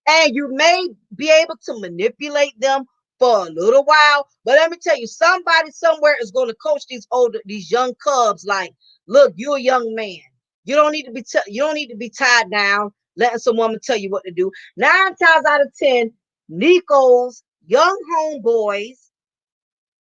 And you may be able to manipulate them for a little while, but let me tell you, somebody somewhere is going to coach these young cubs. Like, look, you're a young man. You don't need to be tied down, letting some woman tell you what to do. 9 times out of 10, Niko's young homeboys,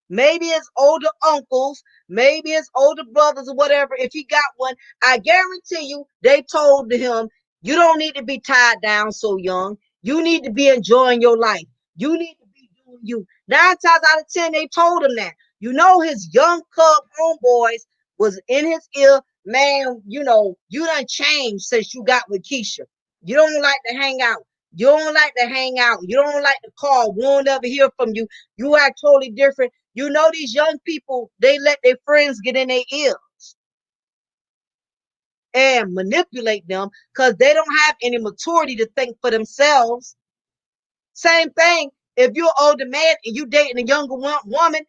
maybe his older uncles, maybe his older brothers or whatever, if he got one, I guarantee you, they told him, you don't need to be tied down so young. You need to be enjoying your life. You need to be doing you. 9 times out of 10, they told him that. His young cub homeboys was in his ear, man, you done changed since you got with Keisha. You don't like to hang out. You don't like to hang out. You don't like to call. We won't ever hear from you. You act totally different. These young people, they let their friends get in their ears and manipulate them because they don't have any maturity to think for themselves. Same thing, if you're an older man and you dating a younger woman,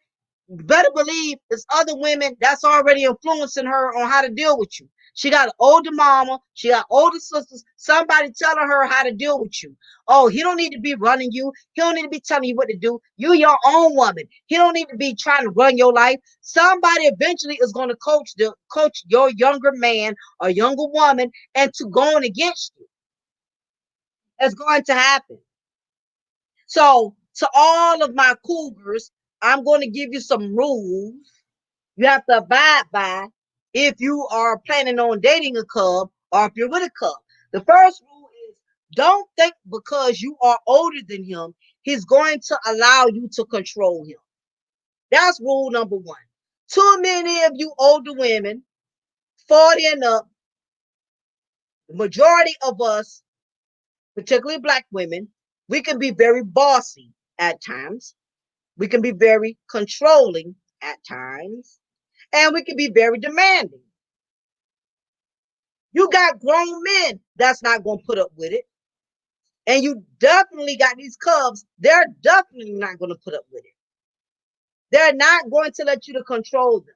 you better believe there's other women that's already influencing her on how to deal with you. She got an older mama. She got older sisters. Somebody telling her how to deal with you. Oh, he don't need to be running you. He don't need to be telling you what to do. You're your own woman. He don't need to be trying to run your life. Somebody eventually is going to coach your younger man or younger woman into going against you. It's going to happen. So to all of my cougars, I'm going to give you some rules you have to abide by if you are planning on dating a cub or if you're with a cub. The first rule is, don't think because you are older than him, he's going to allow you to control him. That's rule number one. Too many of you older women, 40 and up, the majority of us, particularly Black women, we can be very bossy at times. We can be very controlling at times. And we can be very demanding. You got grown men that's not going to put up with it. And you definitely got these cubs, they're definitely not going to put up with it. They're not going to let you to control them.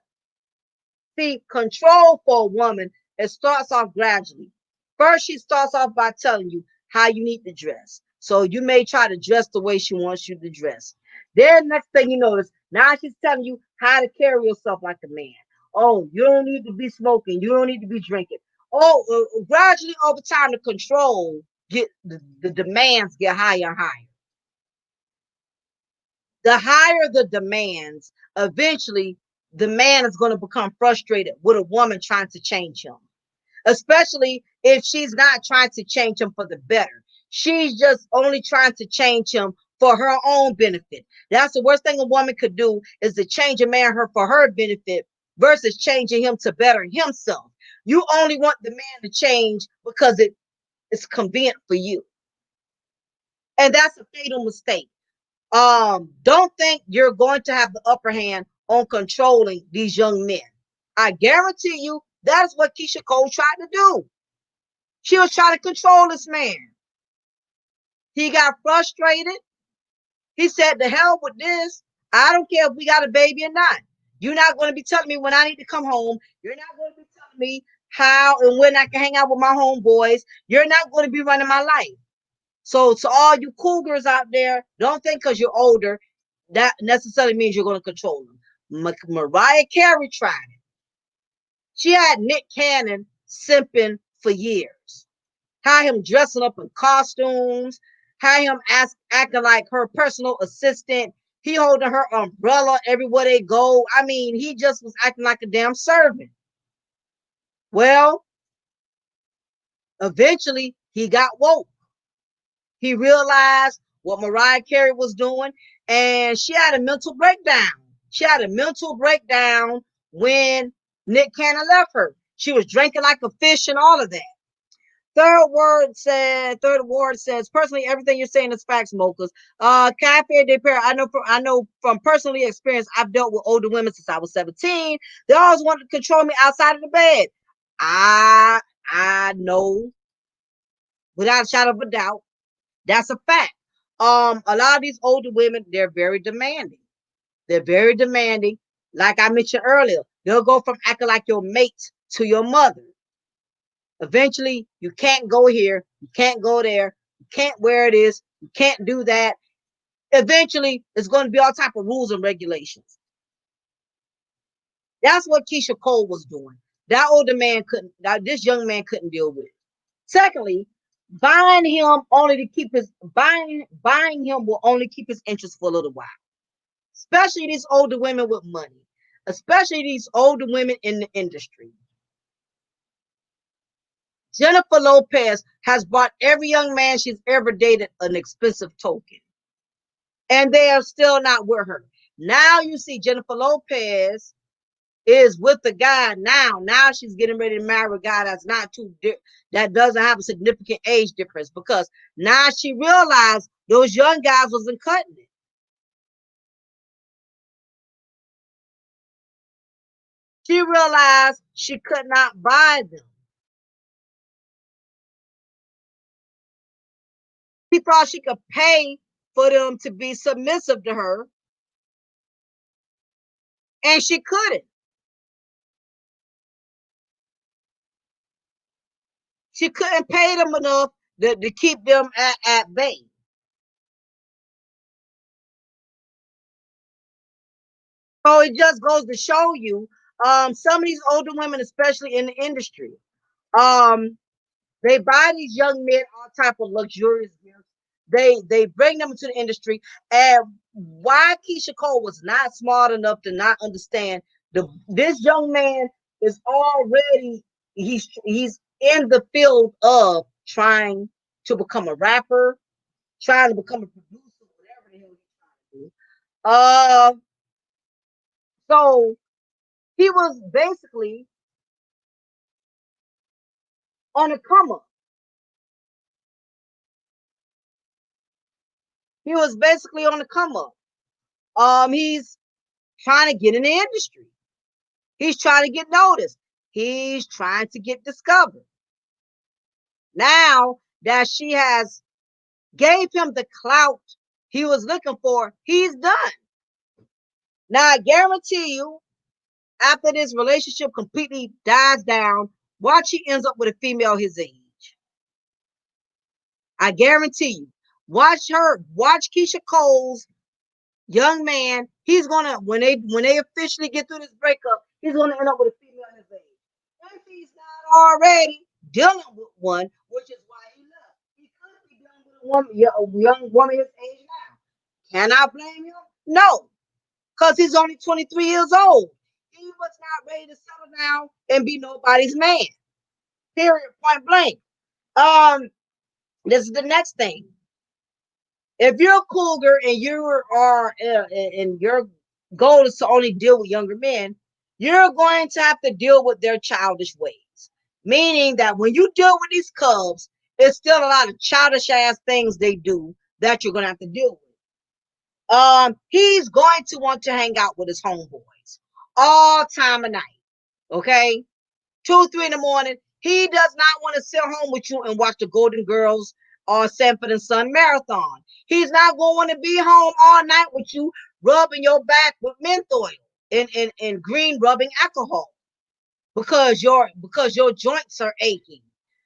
See, control for a woman, it starts off gradually. First, she starts off by telling you how you need to dress. So you may try to dress the way she wants you to dress. Then next thing you notice, now she's telling you how to carry yourself like a man. Oh, you don't need to be smoking. You don't need to be drinking. Oh, gradually over time, the control the demands get higher and higher. The higher the demands, eventually the man is going to become frustrated with a woman trying to change him, especially if she's not trying to change him for the better. She's just only trying to change him for her own benefit. That's the worst thing a woman could do, is to change a man her for her benefit versus changing him to better himself. You only want the man to change because it's convenient for you. And that's a fatal mistake. Don't think you're going to have the upper hand on controlling these young men. I guarantee you that's what Kiesha Cole tried to do. She was trying to control this man. He got frustrated. He said, "The hell with this. I don't care if we got a baby or not. You're not going to be telling me when I need to come home. You're not going to be telling me how and when I can hang out with my homeboys. You're not going to be running my life." So to all you cougars out there, don't think because you're older that necessarily means you're going to control them. Mariah Carey tried it. She had Nick Cannon simping for years. Had him dressing up in costumes, had him acting like her personal assistant. He holding her umbrella everywhere they go. I mean, he just was acting like a damn servant. Well, eventually he got woke. He realized what Mariah Carey was doing, and she had a mental breakdown. She had a mental breakdown when Nick Cannon left her. She was drinking like a fish and all of that. Third ward says, personally, everything you're saying is facts, mochas. Cafe de pair. I know from personally experience, I've dealt with older women since I was 17. They always wanted to control me outside of the bed. I know without a shadow of a doubt. That's a fact. A lot of these older women, they're very demanding. They're very demanding. Like I mentioned earlier, they'll go from acting like your mate to your mother. Eventually, you can't go here, you can't go there, you can't wear this, you can't do that. Eventually, it's going to be all type of rules and regulations. That's what Keisha Cole was doing. That older man couldn't. This young man couldn't deal with it. Secondly, buying him will only keep his interest for a little while. Especially these older women with money, especially these older women in the industry. Jennifer Lopez has bought every young man she's ever dated an expensive token, and they are still not with her. Now you see Jennifer Lopez is with the guy now. Now she's getting ready to marry a guy that's not that doesn't have a significant age difference, because now she realized those young guys wasn't cutting it. She realized she could not buy them. She thought she could pay for them to be submissive to her, and she couldn't. She couldn't pay them enough to keep them at bay. So it just goes to show you, some of these older women, especially in the industry, um, they buy these young men all type of luxurious gifts. They bring them into the industry, and why Keisha Cole was not smart enough to not understand this young man is already he's in the field of trying to become a rapper, trying to become a producer, whatever the hell he's trying to do. So he was basically on a come up. He was basically on the come up. He's trying to get in the industry. He's trying to get noticed. He's trying to get discovered. Now that she has gave him the clout he was looking for, he's done. Now, I guarantee you, after this relationship completely dies down, watch he ends up with a female his age. I guarantee you. Watch Kiesha Cole's young man. He's gonna when they officially get through this breakup, he's gonna end up with a female his age. If he's not already dealing with one, which is why he left. He could be dealing with a young woman his age now. Can I blame him? No, because he's only 23 years old. He was not ready to settle down and be nobody's man. Period. Point blank. Um, this is the next thing. If you're a cougar and you are and your goal is to only deal with younger men, you're going to have to deal with their childish ways. Meaning that when you deal with these cubs, it's still a lot of childish ass things they do that you're gonna have to deal with. He's going to want to hang out with his homeboys all time of night. Okay, 2, 3 in the morning. He does not want to sit home with you and watch the Golden Girls or Sanford and Son marathon. He's not going to be home all night with you, rubbing your back with menthol and green rubbing alcohol because your joints are aching,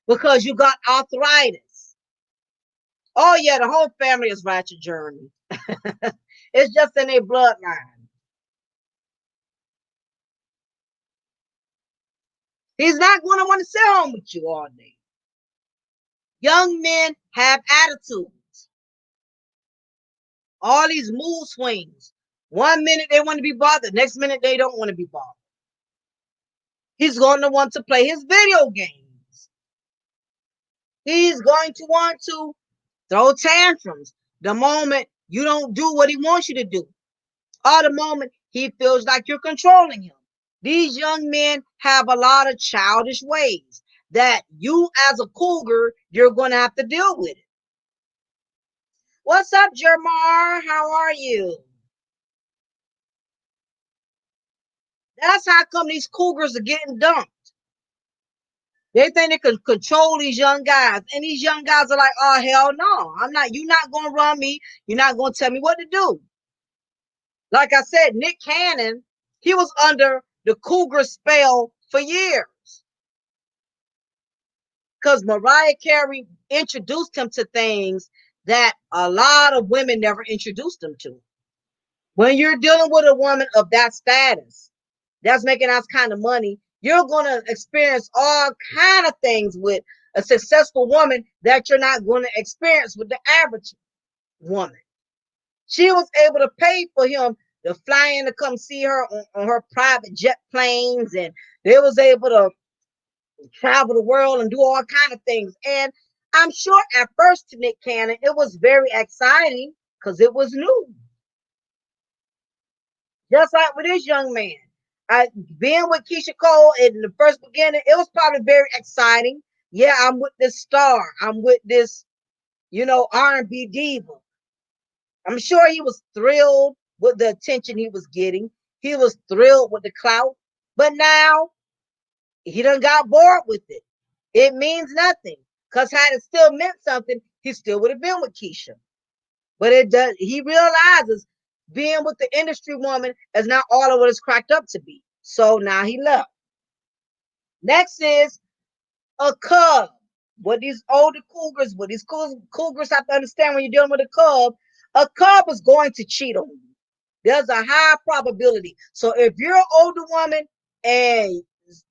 because you got arthritis. Oh yeah, the whole family is ratchet journey. It's just in their bloodline. He's not going to want to sit home with you all day. Young men have attitudes. All these mood swings. One minute they want to be bothered, next minute they don't want to be bothered. He's going to want to play his video games. He's going to want to throw tantrums the moment you don't do what he wants you to do, or the moment he feels like you're controlling him. These young men have a lot of childish ways that you, as a cougar, you're going to have to deal with it. What's up, Jermar? How are you? That's how come these cougars are getting dumped. They think they can control these young guys, and these young guys are like, "Oh hell no, I'm not. You're not going to run me. You're not going to tell me what to do." Like I said, Nick Cannon, he was under the cougar spell for years because Mariah Carey introduced him to things that a lot of women never introduced him to. When you're dealing with a woman of that status, that's making us kind of money, you're going to experience all kind of things with a successful woman that you're not going to experience with the average woman. She was able to pay for him to fly in to come see her on her private jet planes, and they was able to travel the world and do all kind of things. And I'm sure at first to Nick Cannon, it was very exciting because it was new. Just like with this young man. Being with Kiesha Cole in the first beginning, it was probably very exciting. Yeah, I'm with this star. I'm with this, R&B diva. I'm sure he was thrilled with the attention he was getting. He was thrilled with the clout. But now he done got bored with it. It means nothing. Because had it still meant something, he still would have been with Keisha. But it does. He realizes being with the industry woman is not all of what it's cracked up to be. So now he left. Next is a cub. What these older cougars, what these cougars have to understand when you're dealing with a cub is going to cheat on you. There's a high probability. So if you're an older woman and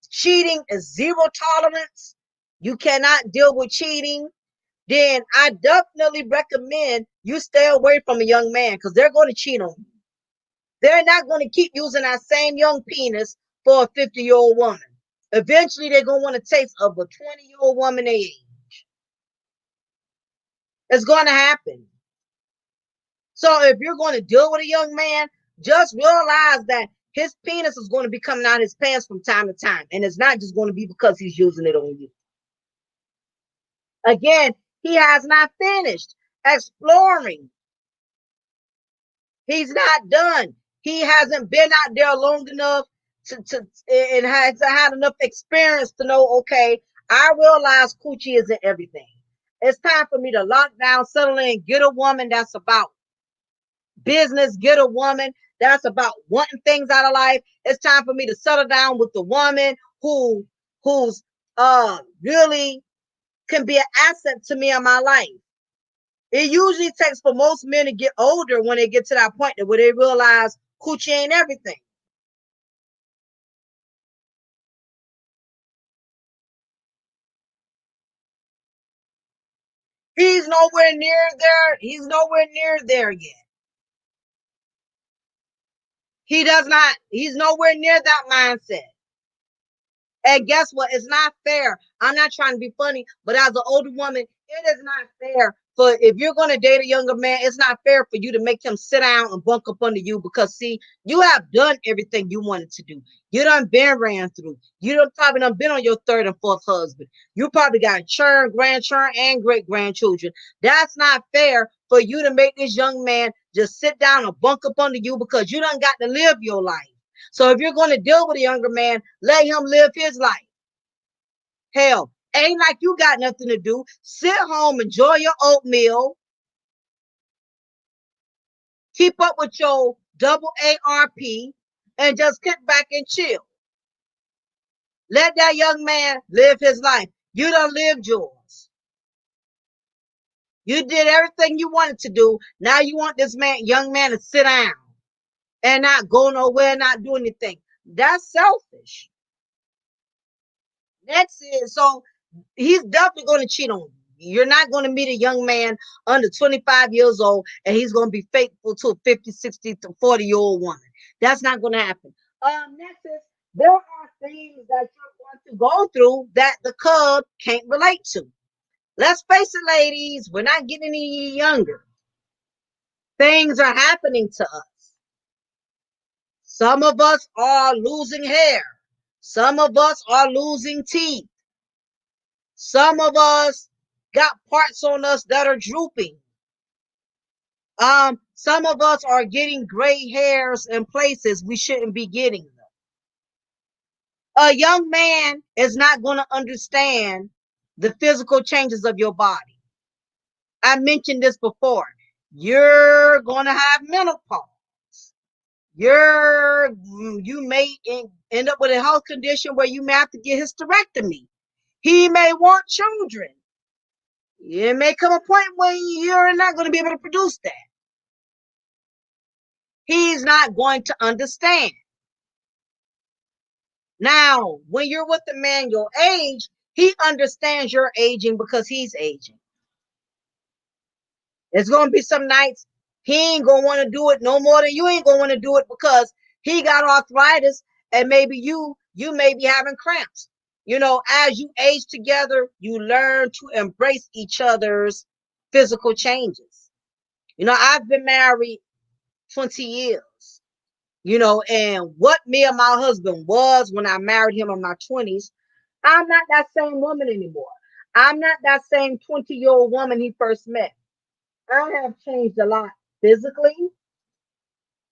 cheating is zero tolerance, you cannot deal with cheating, then I definitely recommend you stay away from a young man because they're going to cheat on you. They're not going to keep using that same young penis for a 50-year-old woman. Eventually, they're going to want a taste of a 20-year-old woman age. It's going to happen. So if you're going to deal with a young man, just realize that his penis is going to be coming out his pants from time to time. And it's not just going to be because he's using it on you. Again, he has not finished exploring. He's not done. He hasn't been out there long enough and has had enough experience to know, okay, I realize coochie isn't everything. It's time for me to lock down, settle in, get a woman that's about. business, get a woman. That's about wanting things out of life. It's time for me to settle down with the woman who's really can be an asset to me in my life. It usually takes for most men to get older when they get to that point where they realize coochie ain't everything. He's nowhere near there. He's nowhere near there yet. He does not. He's nowhere near that mindset. And guess what? It's not fair. I'm not trying to be funny, but as an older woman, it is not fair. For if you're going to date a younger man, it's not fair for you to make him sit down and bunk up under you because see, you have done everything you wanted to do. You done been ran through. You done probably done been on your third and fourth husband. You probably got children, grandchildren, and great grandchildren. That's not fair for you to make this young man just sit down and bunk up under you because you done got to live your life. So if you're going to deal with a younger man, let him live his life. Hell, ain't like you got nothing to do. Sit home, enjoy your oatmeal, keep up with your double ARP, and just kick back and chill. Let that young man live his life. You done lived yours. You did everything you wanted to do. Now you want this young man to sit down and not go nowhere, not do anything. That's selfish. Next is so he's definitely going to cheat on you. You're not going to meet a young man under 25 years old and he's going to be faithful to a 50, 60 to 40-year-old woman. That's not going to happen. Next is there are things that you're going to go through that the cub can't relate to. Let's face it, ladies, we're not getting any younger. Things are happening to us. Some of us are losing hair. Some of us are losing teeth. Some of us got parts on us that are drooping. Some of us are getting gray hairs in places we shouldn't be getting them. A young man is not going to understand the physical changes of your body. I mentioned this before. You're going to have menopause. You may end up with a health condition where you may have to get hysterectomy. He may want children. It may come a point when you're not going to be able to produce that. He's not going to understand. Now, when you're with a man your age, he understands you're aging because he's aging. There's going to be some nights he ain't going to want to do it no more than you ain't going to want to do it because he got arthritis and maybe you may be having cramps. You know, as you age together, you learn to embrace each other's physical changes. You know, I've been married 20 years, you know, and what me and my husband was when I married him in my 20s, I'm not that same woman anymore. I'm not that same 20-year-old woman he first met. I have changed a lot physically.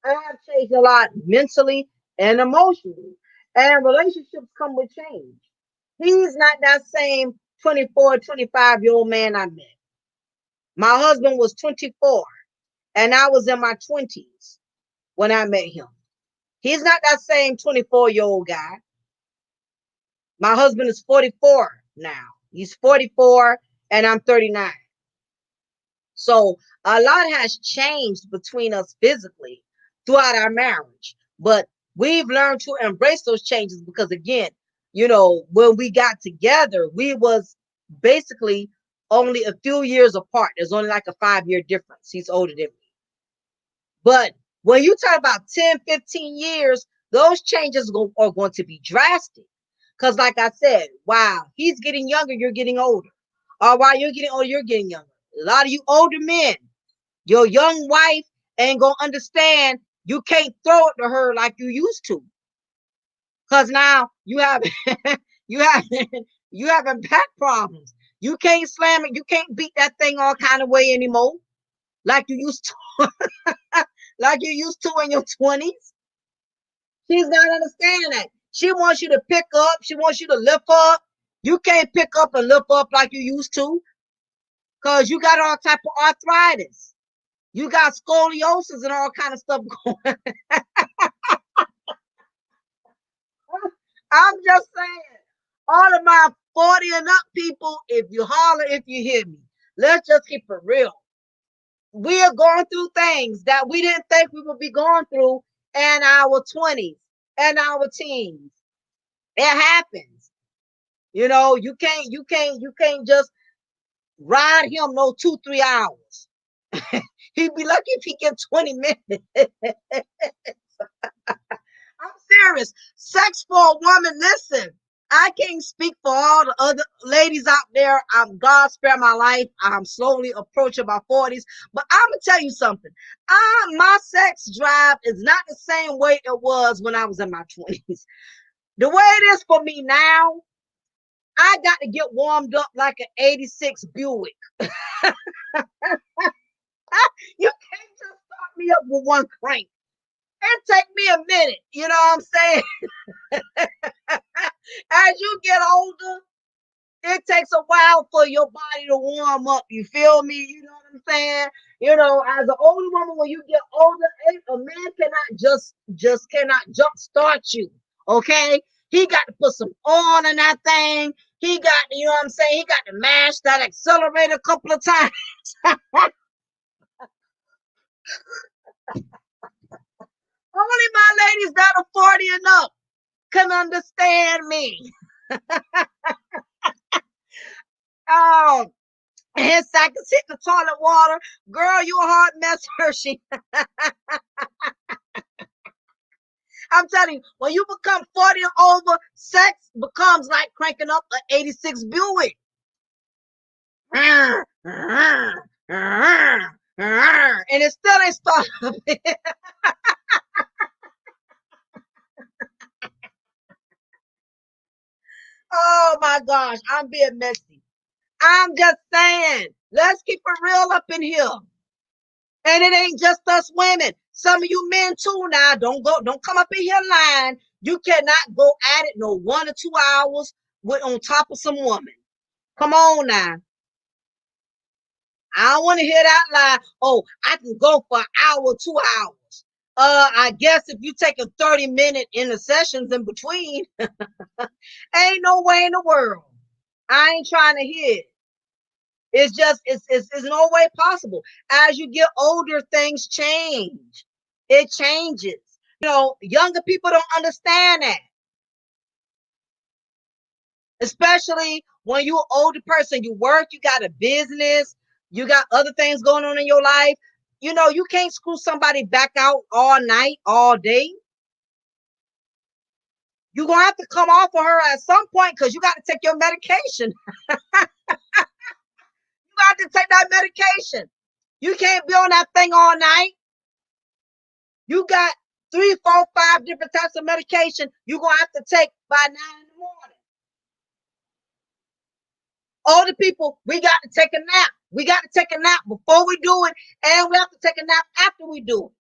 I have changed a lot mentally and emotionally. And relationships come with change. He's not that same 24, 25-year-old man I met. My husband was 24 and I was in my 20s when I met him. He's not that same 24-year-old guy. My husband is 44 now. He's 44 and I'm 39. So a lot has changed between us physically throughout our marriage. But we've learned to embrace those changes because again, you know, when we got together, we was basically only a few years apart. There's only like a 5-year difference. He's older than me. But when you talk about 10, 15 years, those changes are going to be drastic. Because like I said, wow, he's getting younger, you're getting older. Or while you're getting older, you're getting younger. A lot of you older men, your young wife ain't going to understand you can't throw it to her like you used to. Because now you have you have you having back problems. You can't slam it. You can't beat that thing all kind of way anymore like you used to. Like you used to in your 20s. She's not understanding that. She wants you to pick up. She wants you to lift up. You can't pick up and lift up like you used to because you got all type of arthritis. You got scoliosis and all kind of stuff going. I'm just saying, all of my 40 and up people, if you holler, if you hear me, let's just keep it real. We are going through things that we didn't think we would be going through in our 20s and our teens. It happens. You know, you can't just ride him no 2-3 hours. He'd be lucky if he get 20 minutes. I'm serious. Sex for a woman, listen, I can't speak for all the other ladies out there. I'm God spare my life. I'm slowly approaching my 40s. But I'm gonna tell you something. My sex drive is not the same way it was when I was in my 20s. The way it is for me now, I got to get warmed up like an 86 Buick. You can't just start me up with one crank. It take me a minute, you know what I'm saying? As you get older, it takes a while for your body to warm up. You feel me? You know what I'm saying? You know, as an older woman, when you get older, a man cannot just cannot jump start you. Okay? He got to put some on in that thing. He got, you know what I'm saying? He got to mash that accelerator a couple of times. Only my ladies that are 40 and up can understand me. Oh, his seconds hit the toilet water. Girl, you a hard mess, Hershey. I'm telling you, when you become 40 and over, sex becomes like cranking up an 86 Buick. And it still ain't starting. Oh my gosh, I'm being messy. I'm just saying, let's keep it real up in here. And it ain't just us women. Some of you men too now. Don't come up in here lying. You cannot go at it no 1 or 2 hours with on top of some woman. Come on now. I don't want to hear that lie. Oh, I can go for an hour, 2 hours. I guess if you take a 30-minute intercessions in between, ain't no way in the world. I ain't trying to hear it. It's just it's no way possible. As you get older, things change. It changes. You know, younger people don't understand that. Especially when you're an older person, you work, you got a business, you got other things going on in your life. You know, you can't screw somebody back out all night, all day. You're gonna have to come off of her at some point because you got to take your medication. You got to take that medication. You can't be on that thing all night. You got 3, 4, 5 different types of medication you're gonna have to take by 9 in the morning. Older people, we got to take a nap. We got to take a nap before we do it, and we have to take a nap after we do it.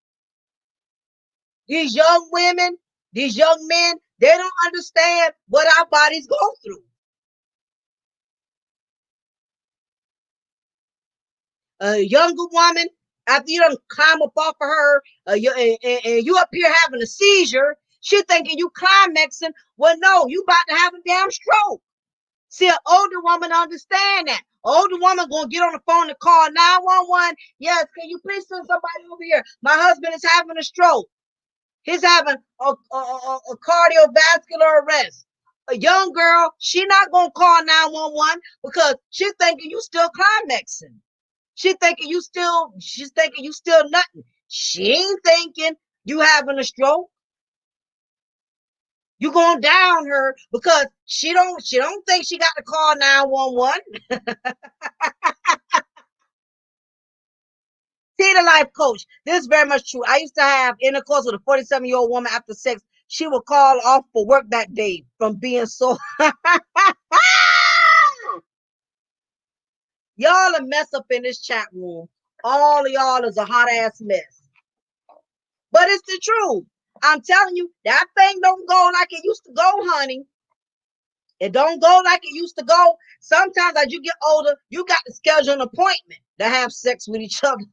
These young women, these young men, they don't understand what our bodies go through. A younger woman, after you don't climb up off of her, and you up here having a seizure, she thinking you climaxing. Well, no, you about to have a damn stroke. See, an older woman understand that. An older woman gonna get on the phone and call 911. Yes, can you please send somebody over here? My husband is having a stroke. He's having a cardiovascular arrest. A young girl, she not gonna call 911 because she's thinking you still climaxing. She's thinking you still nothing. She ain't thinking you having a stroke. You going down her because she don't think she got to call 911. See, the life coach. This is very much true. I used to have intercourse with a 47-year-old woman after sex. She would call off for work that day from being so. Y'all a mess up in this chat room. All of y'all is a hot ass mess. But it's the truth. I'm telling you, that thing don't go like it used to go, honey. It don't go like it used to go. Sometimes as you get older, you got to schedule an appointment to have sex with each other.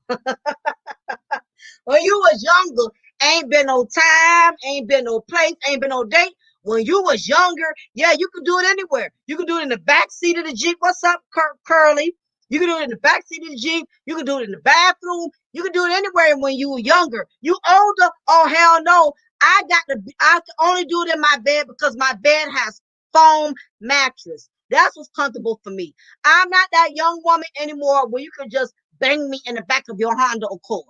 When you was younger, ain't been no time, ain't been no place, ain't been no date. When you was younger, yeah, you could do it anywhere. You could do it in the back seat of the Jeep. What's up, Curly? You could do it in the back seat of the Jeep. You could do it in the bathroom. You could do it anywhere when you were younger. You older, oh hell no. I can only do it in my bed because my bed has foam mattress. That's what's comfortable for me. I'm not that young woman anymore where you can just bang me in the back of your Honda Accord.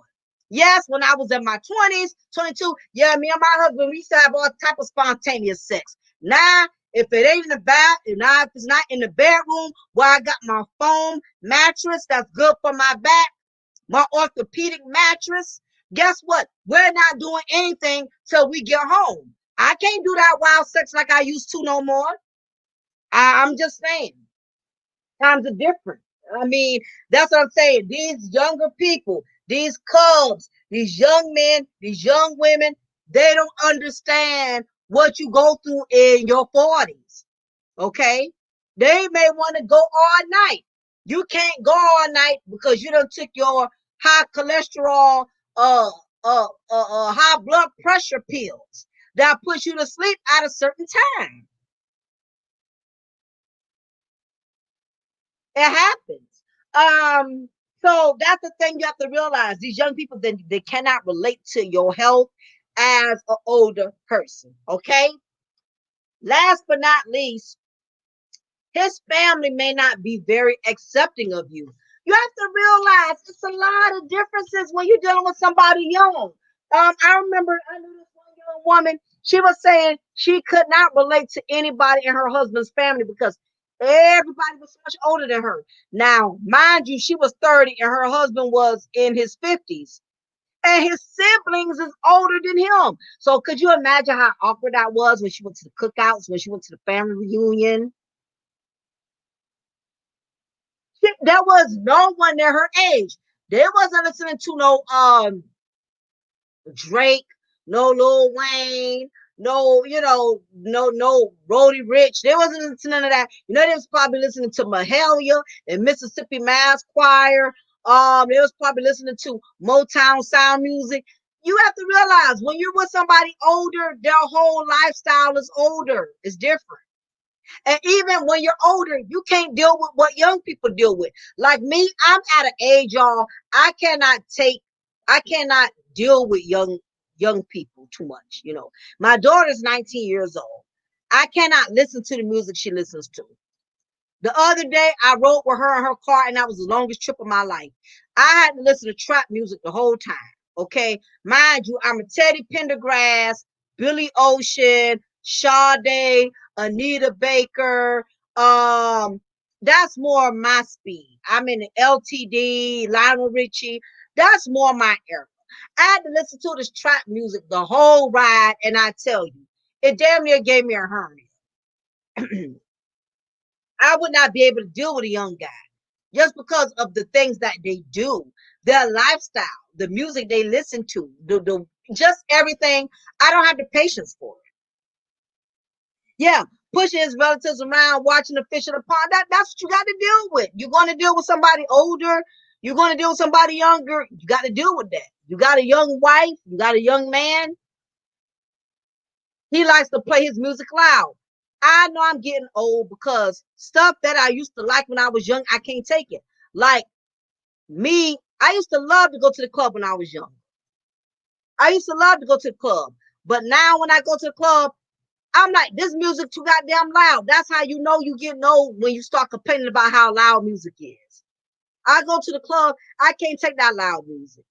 Yes, when I was in my 20s, 22, yeah, me and my husband, we used to have all type of spontaneous sex. Now, if it ain't in the bath, now if it's not in the bedroom where I got my foam mattress that's good for my back, my orthopedic mattress, guess what? We're not doing anything till we get home. I can't do that wild sex like I used to no more. I'm just saying. Times are different. I mean, that's what I'm saying. These younger people, these cubs, these young men, these young women, they don't understand what you go through in your 40s. Okay? They may want to go all night. You can't go all night because you done took your high cholesterol, high blood pressure pills that puts you to sleep at a certain time. It happens. So that's the thing you have to realize. These young people, they cannot relate to your health as an older person. Okay. Last but not least, his family may not be very accepting of you. You have to realize it's a lot of differences when you're dealing with somebody young. I remember I knew this one young woman. She was saying she could not relate to anybody in her husband's family because everybody was so much older than her. Now, mind you, she was 30 and her husband was in his 50s. And his siblings is older than him. So could you imagine how awkward that was when she went to the cookouts, when she went to the family reunion? There was no one near her age. They wasn't listening to no Drake, no Lil Wayne, no, no Roddy Rich. They wasn't listening to that. They was probably listening to Mahalia and Mississippi Mass Choir. They was probably listening to Motown sound music. You have to realize when you're with somebody older, their whole lifestyle is older. It's different. And even when you're older, you can't deal with what young people deal with. Like me, I'm at an age, y'all. I cannot deal with young people too much. My daughter's 19 years old. I cannot listen to the music she listens to. The other day, I rode with her in her car, and that was the longest trip of my life. I had to listen to trap music the whole time. Okay, mind you, I'm a Teddy Pendergrass, Billy Ocean, Sade, Anita Baker. That's more my speed. I'm in the LTD, Lionel Richie. That's more my era. I had to listen to this trap music the whole ride, and I tell you, it damn near gave me a hernia. I would not be able to deal with a young guy just because of the things that they do, their lifestyle, the music they listen to, the just everything. I don't have the patience for it. Yeah, pushing his relatives around, watching the fish in the pond. That's what you got to deal with. You're going to deal with somebody older. You're going to deal with somebody younger. You got to deal with that. You got a young wife. You got a young man. He likes to play his music loud. I know I'm getting old because stuff that I used to like when I was young, I can't take it. Like me, I used to love to go to the club when I was young. I used to love to go to the club. But now when I go to the club, I'm like, this music too goddamn loud. That's how you know you getting old when you start complaining about how loud music is. I go to the club, I can't take that loud music.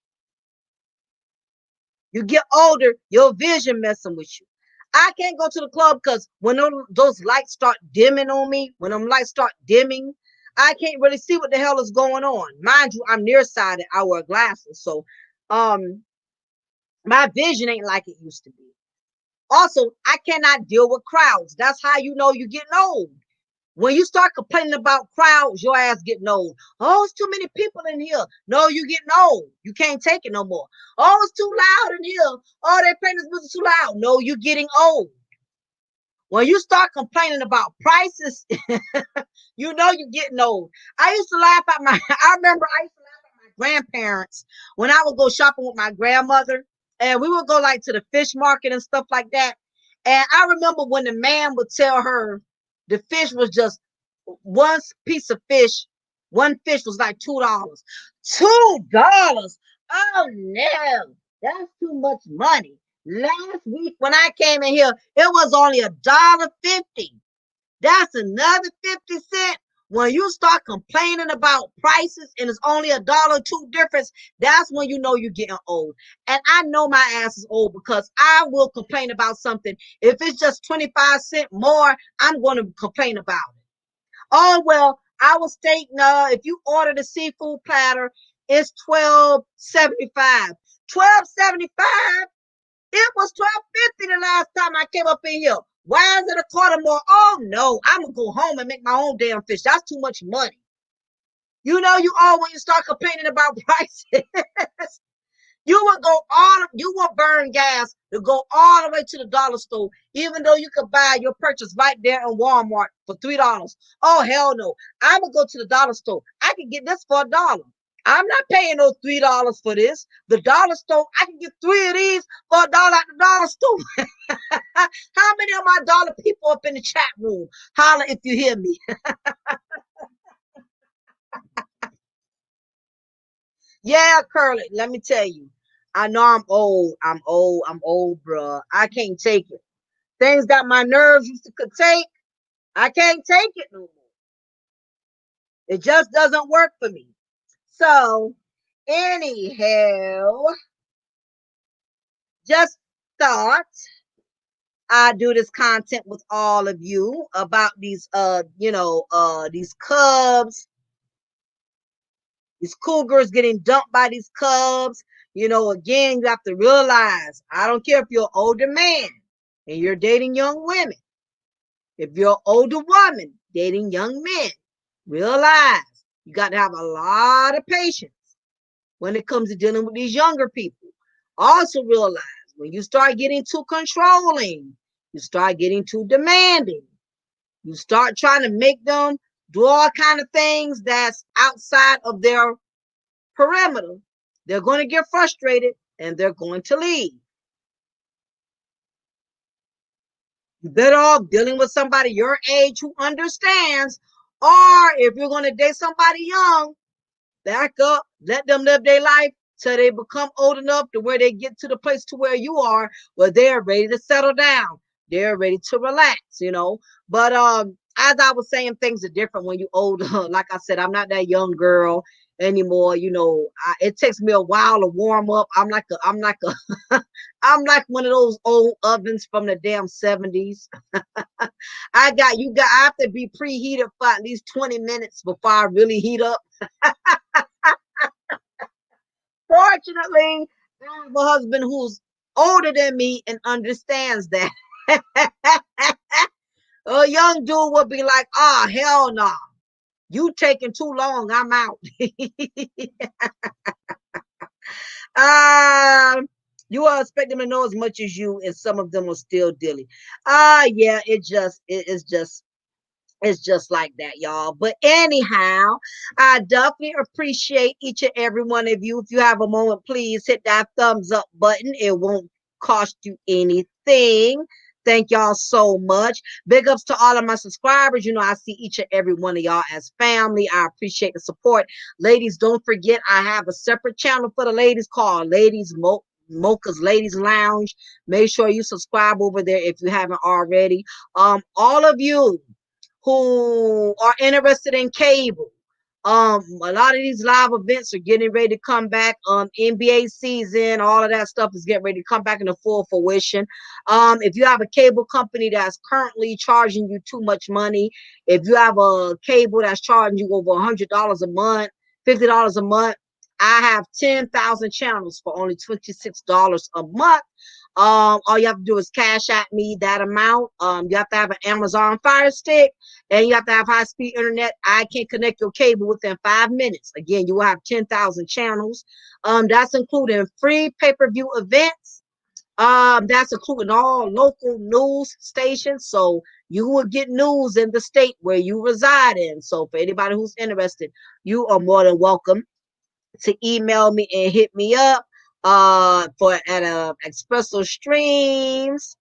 You get older, your vision messing with you. I can't go to the club because when those lights start dimming on me, when them lights start dimming, I can't really see what the hell is going on. Mind you, I'm nearsighted. I wear glasses, so um, my vision ain't like it used to be. Also, I cannot deal with crowds. That's how you know you're getting old. When you start complaining about crowds, your ass getting old. Oh, it's too many people in here. No, you getting old. You can't take it no more. Oh, it's too loud in here. Oh, they playing this music too loud. No, you're getting old. When you start complaining about prices, you know you're getting old. I used to laugh at my, I remember I used to laugh at my grandparents when I would go shopping with my grandmother, and we would go like to the fish market and stuff like that. And I remember when the man would tell her the fish was just one piece of fish, one fish was like $2. $2. Oh no, that's too much money. Last week when I came in here, it was only $1.50. That's another 50 cents. When you start complaining about prices and it's only $1 2 difference, that's when you know you're getting old. And I know my ass is old because I will complain about something. If it's just 25 cents more, I'm going to complain about it. Oh well, I was stating if you order the seafood platter, it's $12.75. $12.75. It was $12.50 the last time I came up in here. Why is it a quarter more? Oh no, I'm gonna go home and make my own damn fish. That's too much money. You know, you all when you start complaining about prices, you will burn gas to go all the way to the dollar store, even though you could buy your purchase right there in Walmart for $3. Oh hell no. I'm gonna go to the dollar store. I can get this for $1. I'm not paying no $3 for this. The dollar store, I can get 3 of these for $1 at the dollar store. How many of my dollar people up in the chat room? Holler if you hear me. Yeah, Curly, let me tell you. I know I'm old. I'm old, bruh. I can't take it. Things that my nerves used to could take, I can't take it no more. It just doesn't work for me. So, anyhow, just thought I do this content with all of you about these these cubs, these cougars getting dumped by these cubs. You know, again, you have to realize, I don't care if you're an older man and you're dating young women. If you're an older woman dating young men, realize you got to have a lot of patience when it comes to dealing with these younger people. Also realize when you start getting too controlling, you start getting too demanding, you start trying to make them do all kind of things that's outside of their perimeter, they're going to get frustrated and they're going to leave. You're better off dealing with somebody your age who understands, or if you're going to date somebody young, back up, let them live their life till they become old enough to where they get to the place to where you are, where they're ready to settle down. They're ready to relax. But as I was saying, things are different when you're older. Like I said, I'm not that young girl anymore. It takes me a while to warm up. I'm like one of those old ovens from the damn 70s. I have to be preheated for at least 20 minutes before I really heat up. Fortunately, I have a husband who's older than me and understands that. A young dude would be like, oh, hell no. You taking too long. I'm out. You all expect them to know as much as you, and some of them are still dilly. Yeah, it's just like that, y'all. But anyhow, I definitely appreciate each and every one of you. If you have a moment, please hit that thumbs up button. It won't cost you anything. Thank y'all so much. Big ups to all of my subscribers. I see each and every one of y'all as family. I appreciate the support. Ladies, don't forget, I have a separate channel for the ladies called Mocha's Ladies Lounge. Make sure you subscribe over there if you haven't already. All of you who are interested in cable. A lot of these live events are getting ready to come back. NBA season, all of that stuff is getting ready to come back into full fruition. If you have a cable company that's currently charging you too much money, if you have a cable that's charging you over $100 a month, $50 a month, I have 10,000 channels for only $26 a month. All you have to do is cash at me that amount. You have to have an Amazon Fire Stick, and you have to have high-speed internet. I can connect your cable within 5 minutes. Again, you will have 10,000 channels. That's including free pay-per-view events. That's including all local news stations. So you will get news in the state where you reside in. So for anybody who's interested, you are more than welcome to email me and hit me up for at Espresso Streams.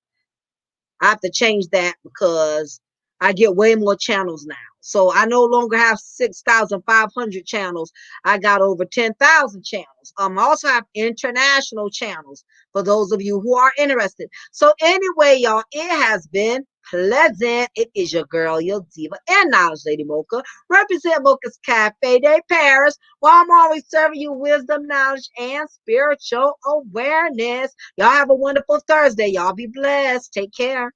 I have to change that because I get way more channels now. So I no longer have 6,500 channels. I got over 10,000 channels. I also have international channels for those of you who are interested. So anyway, y'all, it has been pleasant. It is your girl, your diva and knowledge lady Mocha. Represent Mocha's Cafe de Paris, while I'm always serving you wisdom, knowledge, and spiritual awareness. Y'all have a wonderful Thursday. Y'all be blessed. Take care.